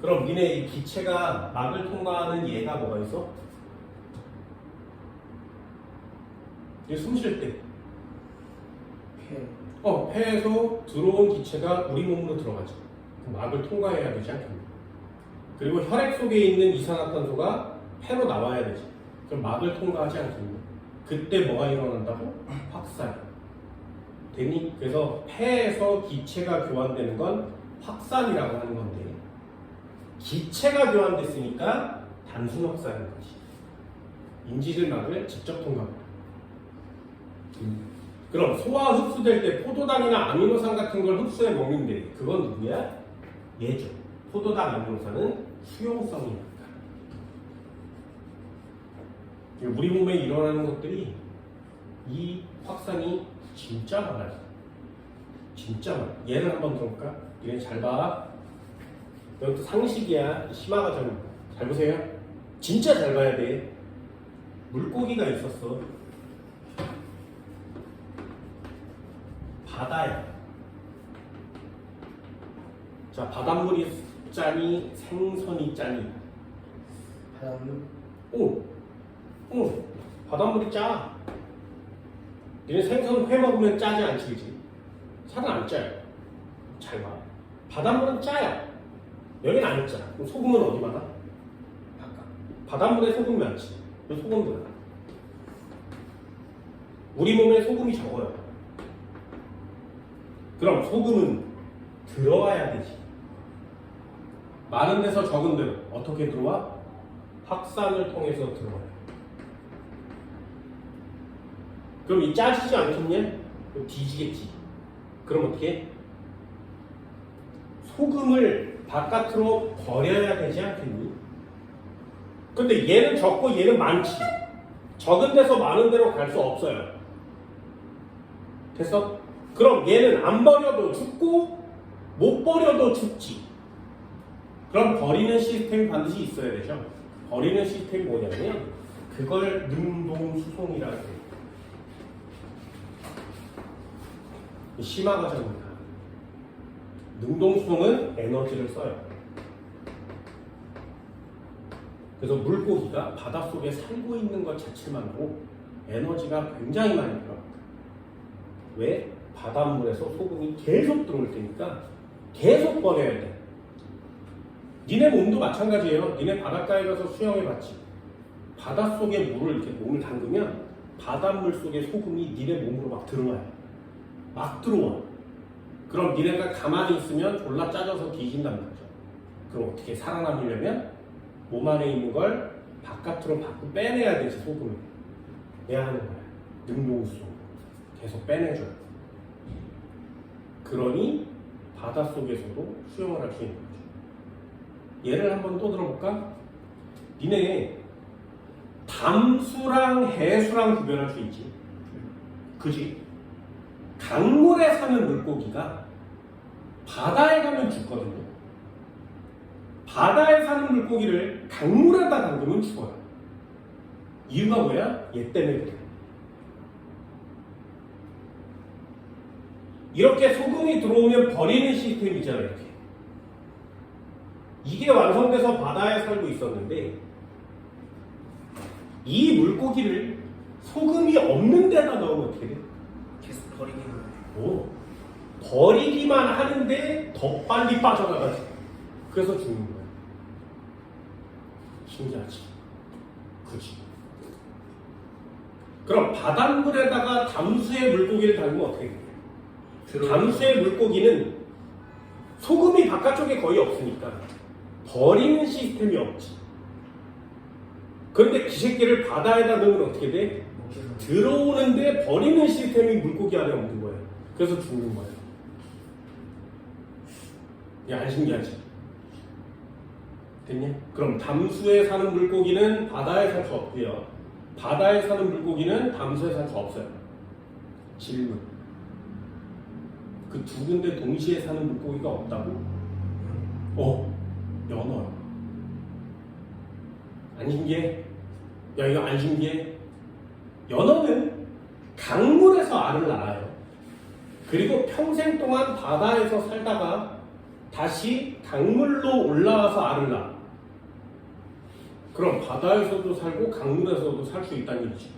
S1: 그럼 니네 이 기체가 막을 통과하는 얘가 뭐가 있어? 얘 숨 쉴 때.
S2: 폐.
S1: 폐에서 들어온 기체가 우리 몸으로 들어가죠. 그 막을 통과해야 되지 않겠니? 그리고 혈액 속에 있는 이산화탄소가 폐로 나와야 되지. 그럼 막을 통과하지 않겠니? 그때 뭐가 일어난다고? 확산. 되니? 그래서 폐에서 기체가 교환되는 건 확산이라고 하는 건데 기체가 교환됐으니까 단순 확산인 거지. 인지질막을 직접 통과합니다. 그럼 소화 흡수될 때 포도당이나 아미노산 같은 걸 흡수해 먹는데 그건 누구야? 얘죠. 포도당 아미노산은 수용성이니까. 우리 몸에 일어나는 것들이 이 확산이 진짜 많아요. 진짜 많아. 얘를 한번 들어볼까? 얘네 잘 봐. 이것도 상식이야. 심화가 잘 보세요. 진짜 잘 봐야 돼. 물고기가 있었어. 바다야. 자, 바닷물이 짜니 생선이 짜니?
S2: 바닷물.
S1: 바닷물이 짜. 얘네 생선 회 먹으면 짜지 않지, 그지? 살은 안 짜요. 잘 봐. 바닷물은 짜요. 여긴 안 짜. 그럼 소금은 어디 많아?
S2: 바깥.
S1: 바닷물에 소금이 많지. 소금도 많아. 우리 몸에 소금이 적어요. 그럼 소금은 들어와야 되지. 많은 데서 적은 데로 어떻게 들어와? 확산을 통해서 들어와요. 그럼 이 짜지지 않겠냐? 그럼 뒤지겠지. 그럼 어떻게? 소금을 바깥으로 버려야 되지 않겠니? 근데 얘는 적고 얘는 많지. 적은 데서 많은 데로 갈 수 없어요. 됐어? 그럼 얘는 안 버려도 죽고 못 버려도 죽지. 그럼 버리는 시스템이 반드시 있어야 되죠. 버리는 시스템이 뭐냐면 그걸 능동수송이라고 해요. 심화 과정입니다. 능동수송은 에너지를 써요. 그래서 물고기가 바닷속에 살고 있는 것 자체만으로 에너지가 굉장히 많이 들어갑니다. 왜? 바닷물에서 소금이 계속 들어올 테니까 계속 버려야 돼. 니네 몸도 마찬가지예요. 니네 바닷가에 가서 수영해봤지. 바닷속에 물을 이렇게 몸을 담그면 바닷물 속에 소금이 니네 몸으로 막 들어와요. 막 들어와. 그럼 니네가 가만히 있으면 졸라 짜져서 뒤진단 말이죠. 그럼 어떻게 살아남으려면 몸 안에 있는 걸 바깥으로 밖으로 빼내야 되지, 소금을. 내야 하는 거야. 능동수. 계속 빼내줘요. 그러니 바닷속에서도 수영을 할 수 있는 거죠. 예를 한번 또 들어볼까? 니네 담수랑 해수랑 구별할 수 있지. 그지? 강물에 사는 물고기가 바다에 가면 죽거든요. 바다에 사는 물고기를 강물에다 담그면 죽어요. 이유가 뭐야? 얘 때문에 그래. 이렇게 소금이 들어오면 버리는 시스템이잖아요. 이렇게. 이게 완성돼서 바다에 살고 있었는데 이 물고기를 소금이 없는 데다 넣으면 어떻게 돼?
S2: 계속 버리기만 해.
S1: 오, 버리기만 하는데 더 빨리 빠져나가지. 그래서 죽는 거야. 신기하지? 그치? 그럼 바닷물에다가 담수의 물고기를 담으면 어떻게 돼? 담수의 물고기는 소금이 바깥쪽에 거의 없으니까 버리는 시스템이 없지. 그런데 그 새끼를 바다에다 넣으면 어떻게 돼? 들어오는데 버리는 시스템이 물고기 안에 없는 거예요. 그래서 죽는 거예요. 야, 안 신기하지? 됐냐? 그럼 담수에 사는 물고기는 바다에 살 수 없고요. 바다에 사는 물고기는 담수에 살 수 없어요. 질문. 그 두 군데 동시에 사는 물고기가 없다고? 연어요. 안 신기해? 야, 이거 안 신기해? 연어는 강물에서 알을 낳아요. 그리고 평생 동안 바다에서 살다가 다시 강물로 올라와서 알을 낳아. 그럼 바다에서도 살고 강물에서도 살 수 있다는 얘기지.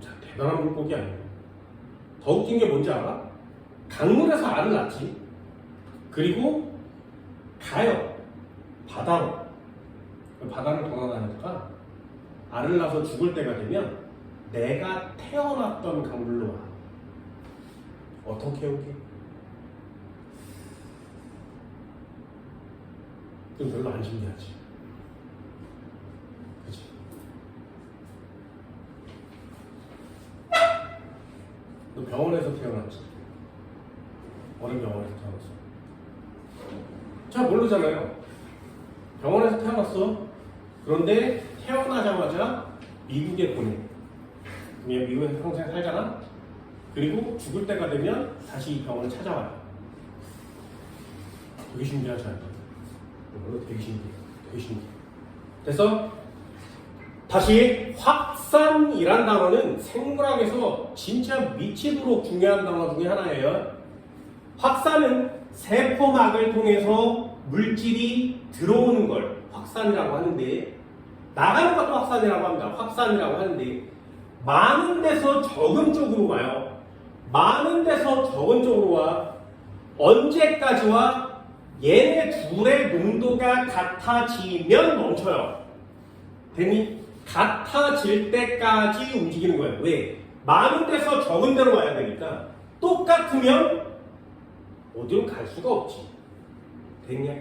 S1: 자, 대단한 물고기 아니에요. 더 웃긴 게 뭔지 알아? 강물에서 알을 낳지. 그리고 가요. 바다로. 바다를 돌아다니까 알을 낳아서 죽을 때가 되면 내가 태어났던 강물로 와. 어떻게 오게? 그럼 별로 안 신기하지. 그치? 너 병원에서 태어났지? 어느 병원에서 태어났어? 잘 모르잖아요. 병원에서 태어났어. 그런데 태어나자마자 미국에 보내. 그냥 미국에서 평생 살잖아. 그리고 죽을 때가 되면 다시 이 병원을 찾아와요. 되게 신기하지 않아? 되게 신기해. 되게 신기해. 됐어? 다시 확산이란 단어는 생물학에서 진짜 미치도록 중요한 단어 중에 하나예요. 확산은 세포막을 통해서 물질이 들어오는 걸 확산이라고 하는데, 나가는 것도 확산이라고 합니다. 확산이라고 하는데, 많은 데서 적은 쪽으로 와요. 많은 데서 적은 쪽으로 와. 언제까지 와? 얘네 둘의 농도가 같아지면 멈춰요. 되니? 같아질 때까지 움직이는 거예요. 왜? 많은 데서 적은 데로 와야 되니까. 똑같으면 어디로 갈 수가 없지. 됐냐?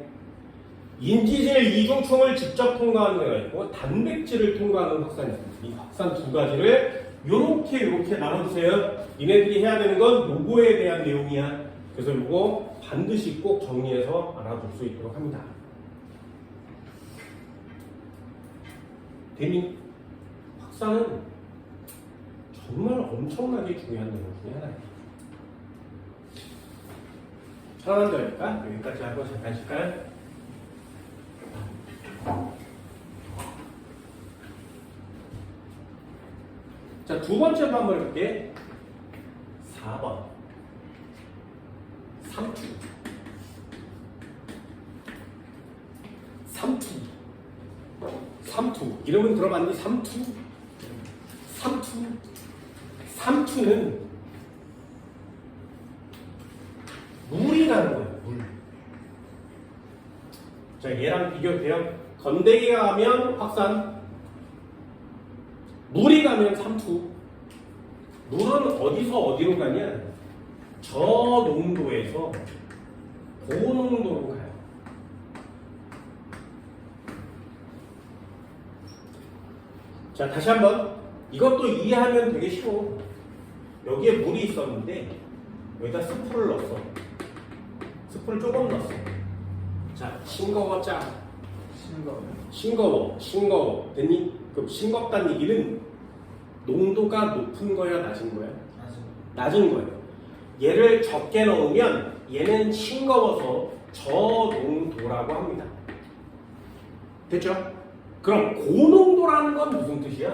S1: 인지질 이중충을 직접 통과하는 데가 있고 단백질을 통과하는 확산이 있습니다. 이 확산 두 가지를 요렇게 나눠주세요. 얘네들이 해야 되는 건 요거에 대한 내용이야. 그래서 요거 반드시 꼭 정리해서 알아둘 수 있도록 합니다. 대니 확산은 정말 엄청나게 중요한 내용 중에 하나예요. 하나만 더 할까? 여기까지 하고 잠깐 쉴까요? 자, 두 번째로 한번 해볼게. 4번. 삼투. 삼투. 이름은 들어봤니? 삼투? 삼투는 물이라는 거예요. 물. 자, 얘랑 비교돼요. 건더기가 가면 확산, 물이 가면 삼투. 물은 어디서 어디로 가냐? 저 농도에서 고농도로 가요. 자, 다시 한번. 이것도 이해하면 되게 쉬워. 여기에 물이 있었는데 여기다 스프를 넣었어. 스프를 조금 넣었어. 자, 싱거워 짜. 싱거워. 됐니? 그럼 싱겁다는 얘기는 농도가 높은 거야, 낮은 거야? 낮은 거예요. 얘를 적게 넣으면 얘는 싱거워서 저농도라고 합니다. 됐죠? 그럼 고농도라는 건 무슨 뜻이야?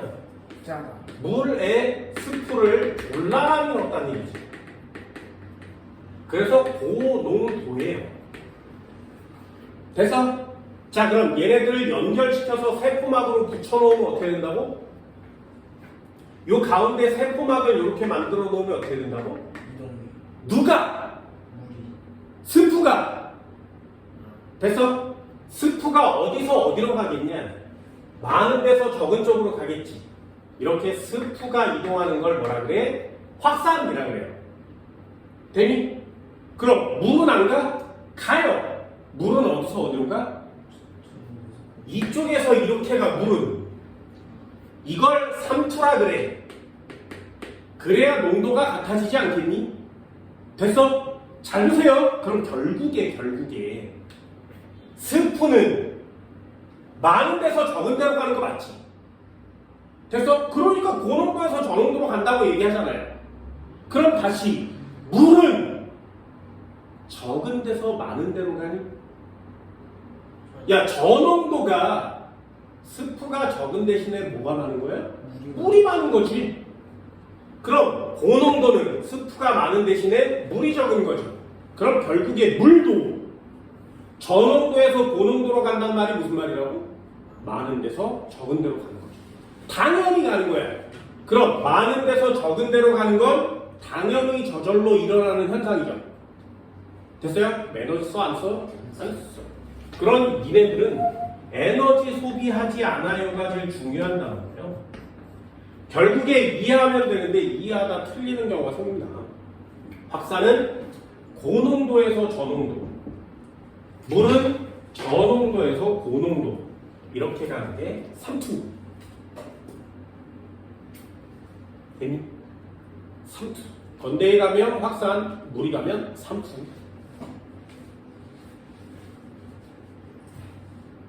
S2: 짜다.
S1: 물에 스프를 졸라많이 넣었다는 얘기지. 그래서 고농도예요. 됐어? 자, 그럼 얘네들을 연결시켜서 세포막으로 붙여놓으면 어떻게 된다고? 요 가운데 세포막을 이렇게 만들어 놓으면 어떻게 된다고? 누가? 스프가. 됐어? 스프가 어디서 어디로 가겠냐? 많은 데서 적은 쪽으로 가겠지. 이렇게 스프가 이동하는 걸 뭐라 그래? 확산이라 그래요. 되니? 그럼 물은 안 가? 가요. 물은 어디서 어디로 가? 이쪽에서 이렇게 가. 물은 이걸 삼투라 그래. 그래야 농도가 같아지지 않겠니? 됐어? 잘 보세요. 그럼 결국에 스프는 많은 데서 적은 데로 가는 거 맞지? 됐어? 그러니까 고농도에서 저농도로 간다고 얘기하잖아요. 그럼 다시 물은 적은 데서 많은 데로 가니? 야, 저농도가 스프가 적은 대신에 뭐가 많은 거야? 물이 많은 거지. 그럼 고농도는 스프가 많은 대신에 물이 적은 거죠. 그럼 결국에 물도 저농도에서 고농도로 간단 말이 무슨 말이라고? 많은 데서 적은 데로 가는 거죠. 당연히 가는 거야. 그럼 많은 데서 적은 데로 가는 건 당연히 저절로 일어나는 현상이죠. 됐어요? 에너지 써? 안 써? 안 써. 그런 니네들은 에너지 소비하지 않아요가 제일 중요한 단어예요. 결국에 이해하면 되는데 이해하다 틀리는 경우가 생깁니다. 확산은 고농도에서 저농도, 물은 저농도에서 고농도 이렇게 가는 게 삼투. 됐니? 삼투. 건대에 가면 확산, 물이 가면 삼투.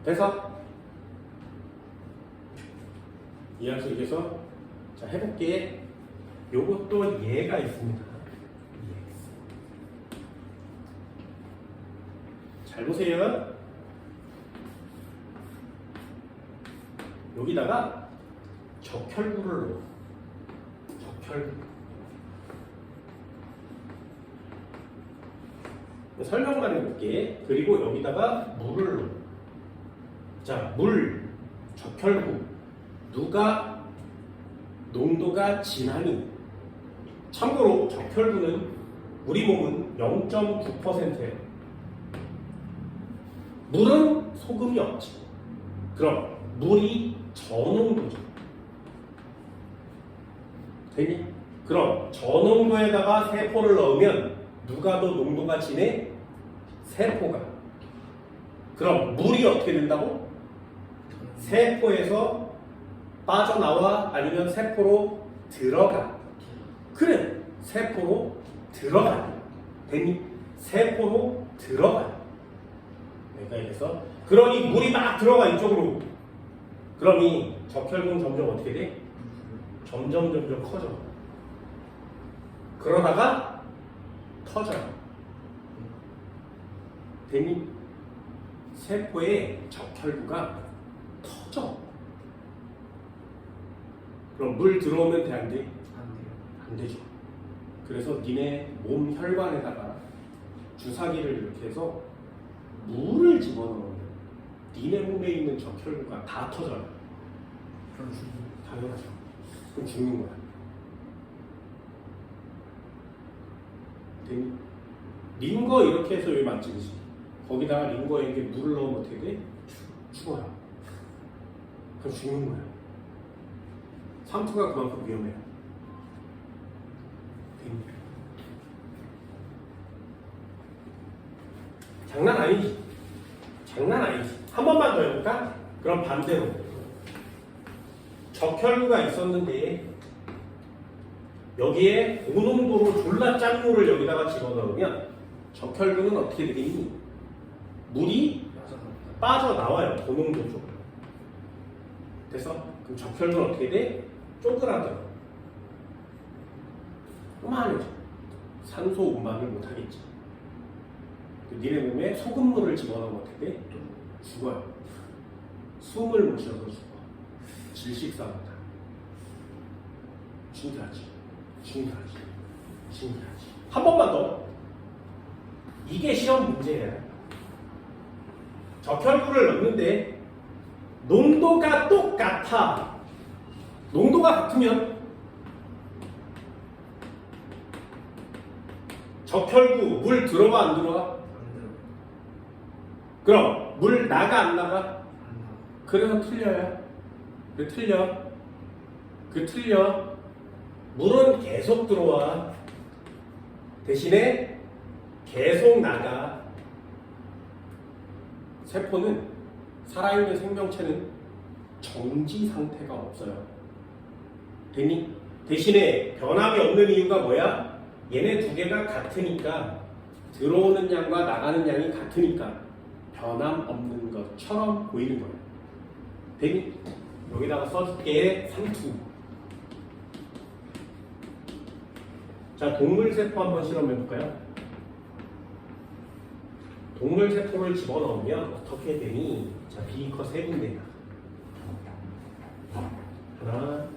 S1: 돼서 이해하시겠어? 자, 해볼게. 요것도 예가 있습니다. 잘 보세요. 여기다가 적혈구를 넣어. 적혈구. 설명만 해볼게. 그리고 여기다가 물을 넣어. 자, 물, 적혈구. 누가 농도가 진하니? 참고로 적혈구는 우리 몸은 0.9%예요. 물은 소금이 없지. 그럼 물이 저농도죠. 되니? 그럼 저농도에다가 세포를 넣으면 누가 더 농도가 진해? 세포가. 그럼 물이 어떻게 된다고? 세포에서 빠져나와 아니면 세포로 들어가. 그래, 세포로 들어가. 되니? 세포로 들어가. 내가 이래서 그러니 물이 막 들어가 이쪽으로. 그러니 적혈구는 점점 어떻게 돼? 점점 커져. 그러다가 터져요. 되니? 세포의 적혈구가 터져. 그럼 물 들어오면 돼, 안 돼? 안 되죠. 그래서 니네 몸 혈관에다가 주사기를 이렇게 해서 물을 집어넣으면 니네 몸에 있는 적혈구가 다 터져요.
S2: 그럼
S1: 당연하죠. 그럼 죽는 거야. 되니? 링거 이렇게 해서 여기 만지지. 거기다가 링거에 물을 넣으면 어떻게 돼? 죽어요. 그럼 죽는 거야. 삼투가 그만큼 위험해요. 됩니다. 장난 아니지. 장난 아니지. 한 번만 더 해볼까? 그럼 반대로. 적혈구가 있었는데 여기에 고농도로 졸라 짠 물을 여기다가 집어넣으면 적혈구는 어떻게 되겠니? 물이 빠져나와요. 고농도 쪽으로. 그래서 그럼 적혈구는 어떻게 돼? 쪼그라들어. 요만해져. 산소 운반을 못하겠지. 니네 몸에 소금물을 집어넣으면 어떻게 돼? 죽어요. 숨을 못 쉬어서 죽어. 질식사합니다. 신기하지? 신기하지? 신기하지? 한 번만 더. 이게 시험 문제야. 적혈구를 넣는데 농도가 똑같아. 농도가 같으면 적혈구 물 들어와 안 들어와? 그럼 물 나가 안 나가? 그래서 틀려요. 그 틀려. 그 틀려. 물은 계속 들어와. 대신에 계속 나가. 세포는 살아있는 생명체는 정지 상태가 없어요. 되니? 대신에 변함이 없는 이유가 뭐야? 얘네 두 개가 같으니까 들어오는 양과 나가는 양이 같으니까 변함 없는 것처럼 보이는 거예요. 되니? 여기다가 써줄게. 3투. 자, 동물세포 한번 실험해볼까요? 동물세포를 집어넣으면 어떻게 되니? 자, 비커 3군데다. 하나,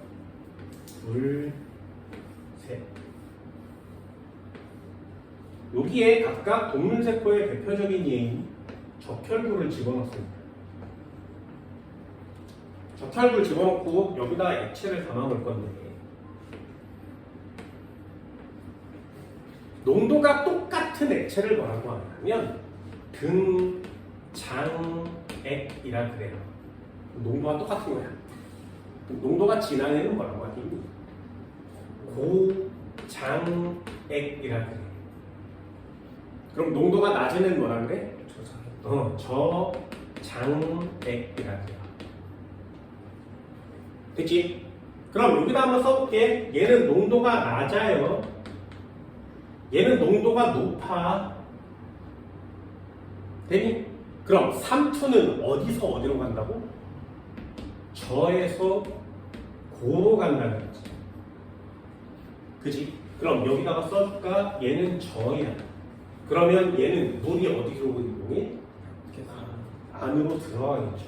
S1: 둘, 셋. 여기에 각각 동물세포의 대표적인 예인 적혈구를 집어넣습니다. 적혈구를 집어넣고 여기다 액체를 담아볼 건데 농도가 똑같은 액체를 뭐라고 하냐면 등장액이라 그래요. 농도가 똑같은 거야. 농도가 진한 애는 뭐라고 하니? 고장액이라 그래. 그럼 농도가 낮은 애는 뭐라 그래? 저장액이라 그래요. 됐지? 그럼 여기다 한번 써볼게. 얘는 농도가 낮아요. 얘는 농도가 높아. 되니? 그럼 3투는 어디서 어디로 간다고? 저에서 고로 간다는 거지. 그지? 그럼 여기다가 써줄까? 얘는 저야. 그러면 얘는 물이 어디로 이동해? 안으로 들어가겠죠.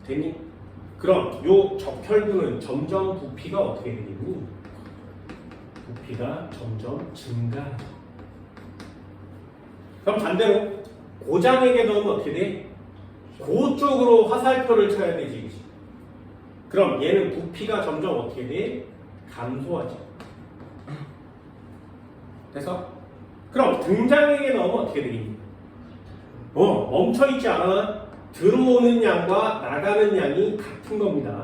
S1: 되니? 그럼 요 적혈구는 점점 부피가 어떻게 되겠니? 부피가 점점 증가하죠. 그럼 반대로 고장액에 넣으면 어떻게 돼? 그쪽으로 화살표를 쳐야 되지. 그치? 그럼 얘는 부피가 점점 어떻게 돼? 감소하죠. 됐어? 그럼 등장액에 넣으면 어떻게 되겠니? 멈춰있지 않아? 들어오는 양과 나가는 양이 같은 겁니다.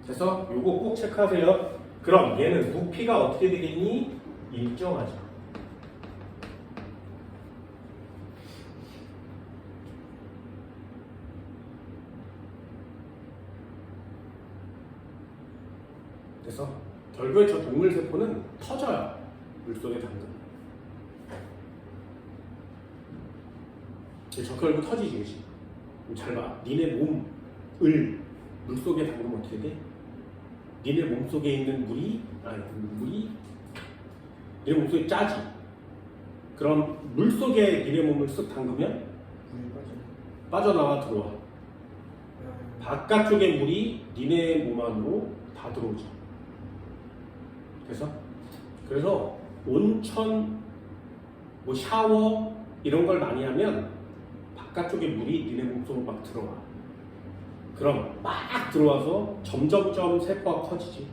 S1: 그래서 요거 꼭 체크하세요. 그럼 얘는 부피가 어떻게 되겠니? 일정하죠. 그래서 결국에 저 동물세포는 터져요. 물속에 담그면. 적혈구 터지지, 그치? 잘 봐. 니네 몸을 물속에 담그면 어떻게 돼? 니네 몸속에 있는 물이 니네 몸속에 짜지. 그럼 물속에 니네 몸을 쓱 담그면 빠져나와 들어와. 바깥쪽의 물이 니네 몸 안으로 다 들어오죠. 그래서 온천, 뭐 샤워 이런 걸 많이 하면 바깥쪽에 물이 니네 몸속으로 막 들어와. 그럼 막 들어와서 점점점 세포가 커지지.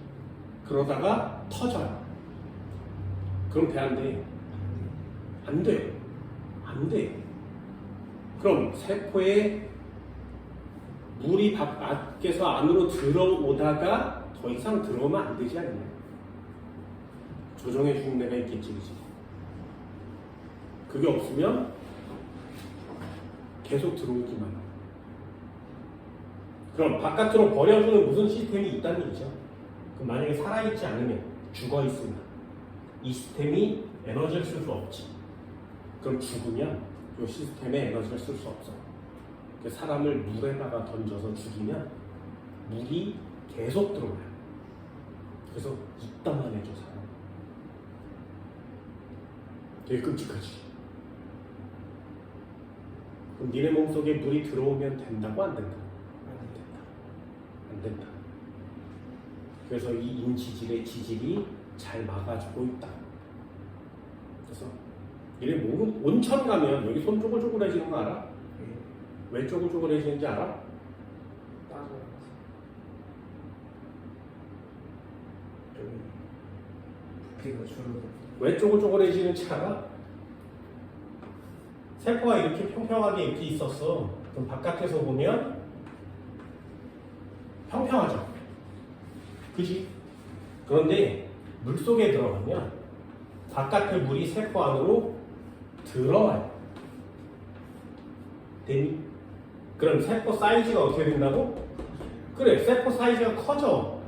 S1: 그러다가 터져요. 그럼 돼, 안 돼? 안 돼. 안 돼. 그럼 세포에 물이 밖에서 안으로 들어오다가 더 이상 들어오면 안 되지 않냐? 조정해 주는 데가 있겠지, 그치? 그게 없으면 계속 들어오기만 해. 그럼 바깥으로 버려주는 무슨 시스템이 있다는 얘기죠. 그럼 만약에 살아있지 않으면 죽어있으면 이 시스템이 에너지를 쓸 수 없지. 그럼 죽으면 이 시스템에 에너지를 쓸 수 없어. 사람을 물에다가 던져서 죽이면 물이 계속 들어와요. 그래서 이따만 해줘 사람. 되게 끔찍하지. 그럼 니네 몸속에 물이 들어오면 된다고 안 된다? 안 된다. 그래서 이 인지질의 지질이 잘 막아주고 있다. 그래서 니네 몸 온천 가면 여기 손 쪼글쪼글해지는 거 알아? 왜 쪼글쪼글해지는지 알아?
S2: 따져서 여기 부피가 줄어들고.
S1: 왜 쪼글쪼글해지는지 알아? 세포가 이렇게 평평하게 이렇게 있었어. 그럼 바깥에서 보면 평평하죠. 그지? 그런데 물속에 들어가면 바깥의 물이 세포 안으로 들어와요. 되니? 그럼 세포 사이즈가 어떻게 된다고? 그래, 세포 사이즈가 커져.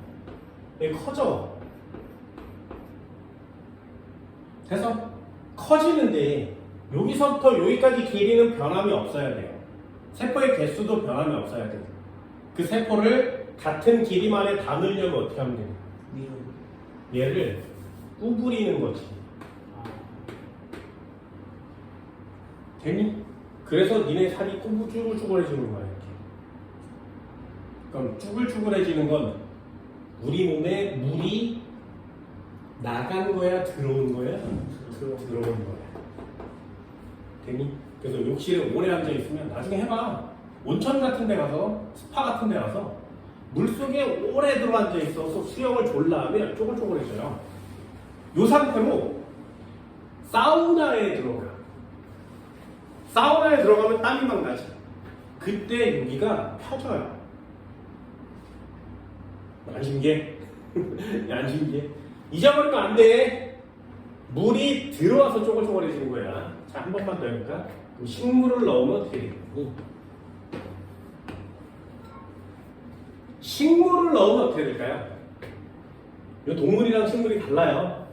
S1: 네, 커져. 그래서 커지는데 여기서부터 여기까지 길이는 변함이 없어야 돼요. 세포의 개수도 변함이 없어야 돼요. 그 세포를 같은 길이만에 담으려면 어떻게 하면 돼요? 얘를 구부리는 거지. 되니? 그래서 니네 살이 쭈글쭈글해지는 거야. 이렇게. 그럼 쭈글쭈글해지는 건 우리 몸에 물이 나간 거야, 들어온 거야? 들어온 거야. 되니? 그래서 욕실에 오래 앉아 있으면 나중에 해봐. 온천 같은 데 가서, 스파 같은 데 가서 물속에 오래 들어앉아 있어서 수영을 졸라 하면 쪼글쪼글해져요. 요 상태로 사우나에 들어가. 사우나에 들어가면 땀이 막 나지. 그때 여기가 펴져요. 안 신기해? 안 신기해? 잊어버리면 안 돼. 물이 들어와서 쪼글쪼글해지는 거야. 자, 한 번만 더 해볼까? 그럼 식물을 넣으면 어떻게 되겠니? 식물을 넣으면 어떻게 될까요? 이 동물이랑 식물이 달라요.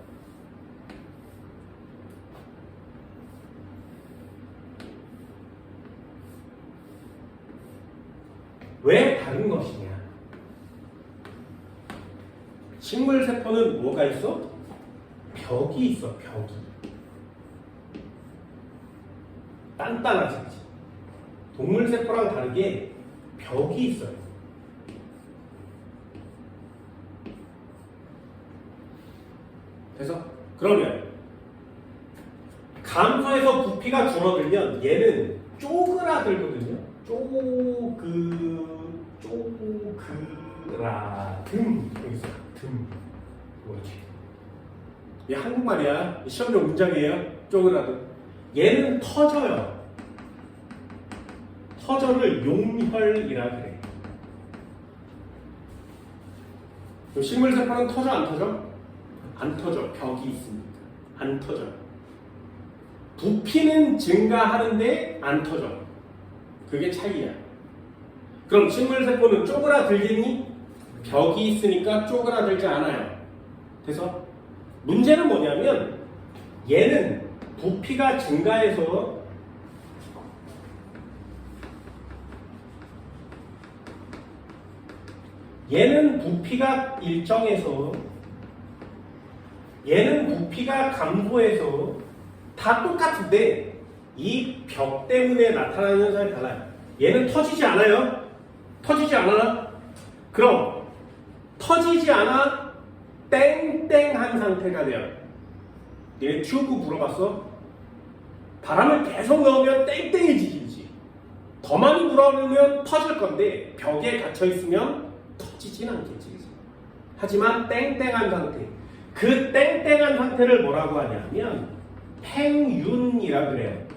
S1: 왜 다른 것이냐? 식물 세포는 뭐가 있어? 벽이 있어, 벽이. 단단하지. 동물 세포랑 다르게 벽이 있어요. 그래서 그러면 감소해서 부피가 줄어들면 얘는 쪼그라들거든요. 쪼그라듬. 여기서 듬. 뭐지? 이 한국말이야. 시험용 문장이에요. 쪼그라듬. 얘는 터져요. 터져를 용혈이라 그래. 식물세포는 터져 안 터져? 안 터져. 벽이 있으니까. 안 터져. 부피는 증가하는데 안 터져. 그게 차이야. 그럼 식물세포는 쪼그라들겠니? 벽이 있으니까 쪼그라들지 않아요. 그래서 문제는 뭐냐면 얘는 부피가 증가해서 얘는 부피가 일정해서 얘는 부피가 감소해서 다 똑같은데 이 벽 때문에 나타나는 현상이 달라요. 얘는 터지지 않아요. 터지지 않아. 그럼 터지지 않아 땡땡한 상태가 돼요. 얘 튜브 물어봤어? 바람을 계속 넣으면 땡땡해지지. 더 많이 불어넣으면 터질 건데 벽에 갇혀있으면 터지진 않겠지. 하지만 땡땡한 상태. 그 땡땡한 상태를 뭐라고 하냐면 팽윤이라 그래요.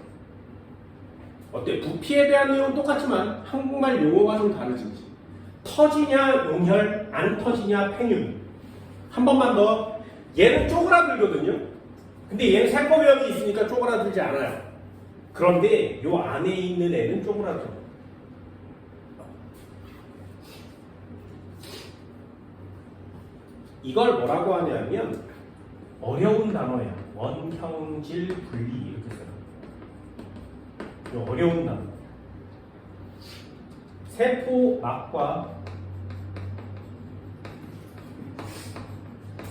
S1: 어때? 부피에 대한 내용은 똑같지만 한국말 용어가 좀 다르지. 터지냐 용혈, 안 터지냐 팽윤. 한 번만 더. 얘는 쪼그라들거든요. 근데 얘는 세포벽이 있으니까 쪼그라들지 않아요. 그런데 요 안에 있는 애는 쪼그라들어요. 이걸 뭐라고 하냐면 어려운 단어야. 원형질 분리 이렇게 써요. 이거 어려운 단어. 세포막과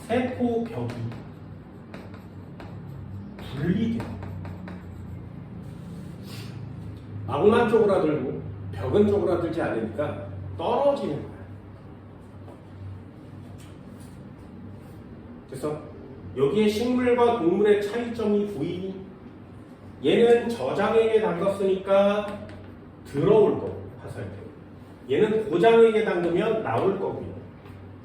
S1: 세포벽이 분리돼요. 막만 쪼그라들고 벽은 쪼그라들지 않으니까 떨어지는 거야. 그래서 여기에 식물과 동물의 차이점이 보이니? 얘는 저장액에 담갔으니까 들어올 거고 화살표. 얘는 고장액에 담그면 나올 거고요.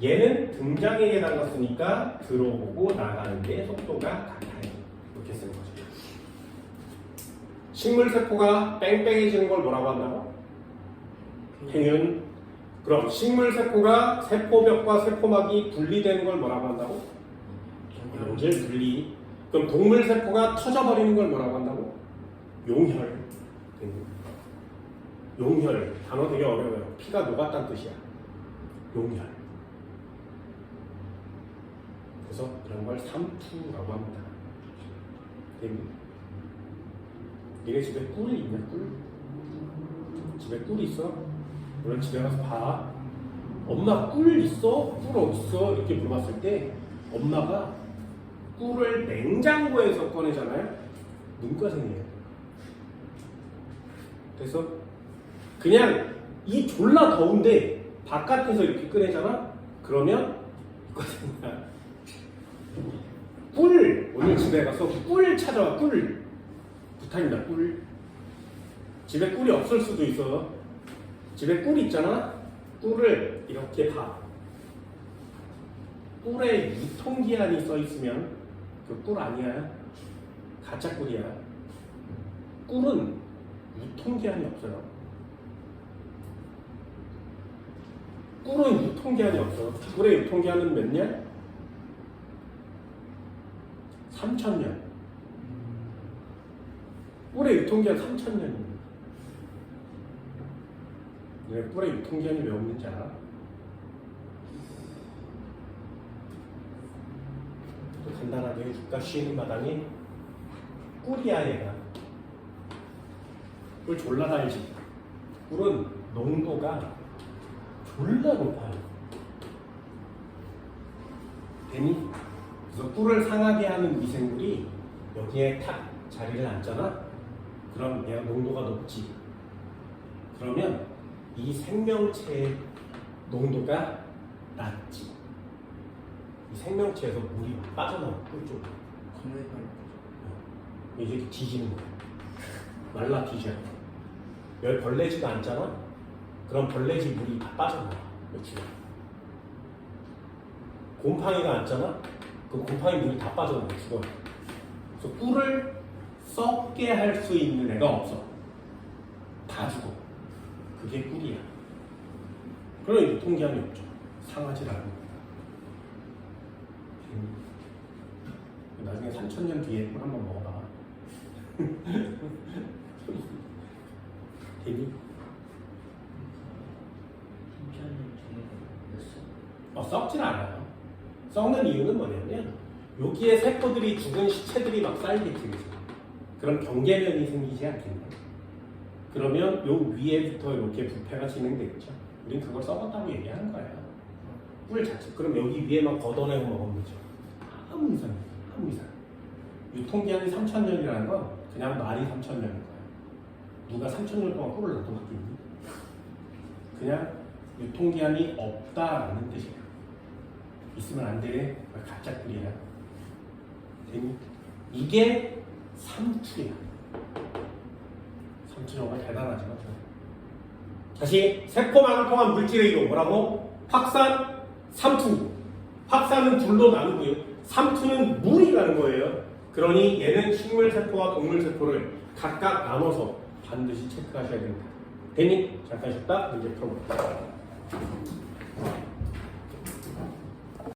S1: 얘는 등장액에 담갔으니까 들어오고 나가는 게 속도가 같아요. 이렇게 쓰는 거죠. 식물 세포가 뺑뺑해지는 걸 뭐라고 한다고? 행윤. 그럼 식물 세포가 세포벽과 세포막이 분리되는 걸 뭐라고 한다고? 용질 분리. 그럼 동물 세포가 터져버리는 걸 뭐라고 한다고? 용혈. 용혈. 단어 되게 어려워요. 피가 녹았다는 뜻이야. 용혈. 그래서 그런 걸 삼투라고 합니다. 니네 집에 꿀이 있냐? 꿀? 집에 꿀 있어? 오늘 집에 가서 봐. 엄마 꿀 있어? 꿀 어딨어? 이렇게 물어봤을 때 엄마가 꿀을 냉장고에서 꺼내잖아요. 눈가 생겨요. 그래서 그냥 이 졸라 더운데 바깥에서 이렇게 꺼내잖아. 그러면 눈가 생겨. 꿀! 오늘 집에 가서 꿀 찾아와. 꿀! 부탁입니다. 꿀. 집에 꿀이 없을 수도 있어. 집에 꿀 있잖아. 꿀을 이렇게 봐. 꿀에 유통기한이 써 있으면 그 꿀 아니야. 가짜 꿀이야. 꿀은 유통기한이 없어요. 꿀은 유통기한이 없어. 꿀의 유통기한은 몇 년? 3,000년. 꿀의 유통기한 3,000년입니다. 왜 꿀의 유통기한이 왜 없는지 알아? 또 간단하게 해줄까? 쉬는 마당에 꿀이야 얘가. 꿀 졸라 달지. 꿀은 농도가 졸라 높아요. 괜히? 그래서 꿀을 상하게 하는 미생물이 여기에 탁 자리를 앉잖아? 그럼 얘가 농도가 높지. 그러면 이 생명체의 농도가 낮지. 이 생명체에서 물이 빠져나와. 꿀 쪽으로. 이제 이렇게 뒤지는 거야. 말라 뒤져. 여기 벌레지가 않잖아? 그럼 벌레지 물이 다 빠져나와. 이렇게. 곰팡이가 앉잖아? 그 곰팡이 물이 다 빠져나와. 죽어. 그래서 꿀을 썩게 할 수 있는 애가 없어. 다 죽어. 그게 꿀이야. 그런 유통기한이 없죠. 상하지 않는 거야. 나중에 3,000년 뒤에 꿀 한번 먹어봐. 되니?
S2: 3,000년 뒤에
S1: 썩질 않아요. 썩는 이유는 뭐냐면 여기에 세포들이 죽은 시체들이 막 쌓이겠지. 그럼 경계면이 생기지 않겠나? 그러면 요 위에부터 이렇게 부패가 진행되겠죠. 우린 그걸 썩었다고 얘기하는 거예요. 꿀 자체. 그럼 여기 위에만 걷어내고 먹으면 되죠. 아무 이상이에요. 아무 이상. 유통기한이 3,000년이라는 건 그냥 말이 3,000년인 거예요. 누가 3,000년 동안 꿀을 놔둬봤겠니? 그냥 유통기한이 없다라는 뜻이에요. 있으면 안 돼. 가짜 꿀이야. 되니? 이게 삼투야. 삼투 정말 대단하죠. 다시 세포막을 통한 물질의 이름 뭐라고? 확산, 삼투. 확산은 둘로 나누고요. 삼투는 물이라는 거예요. 그러니 얘는 식물세포와 동물세포를 각각 나눠서 반드시 체크하셔야 됩니다. 됐니? 잠깐 쉬었다 문제 풀어볼게요.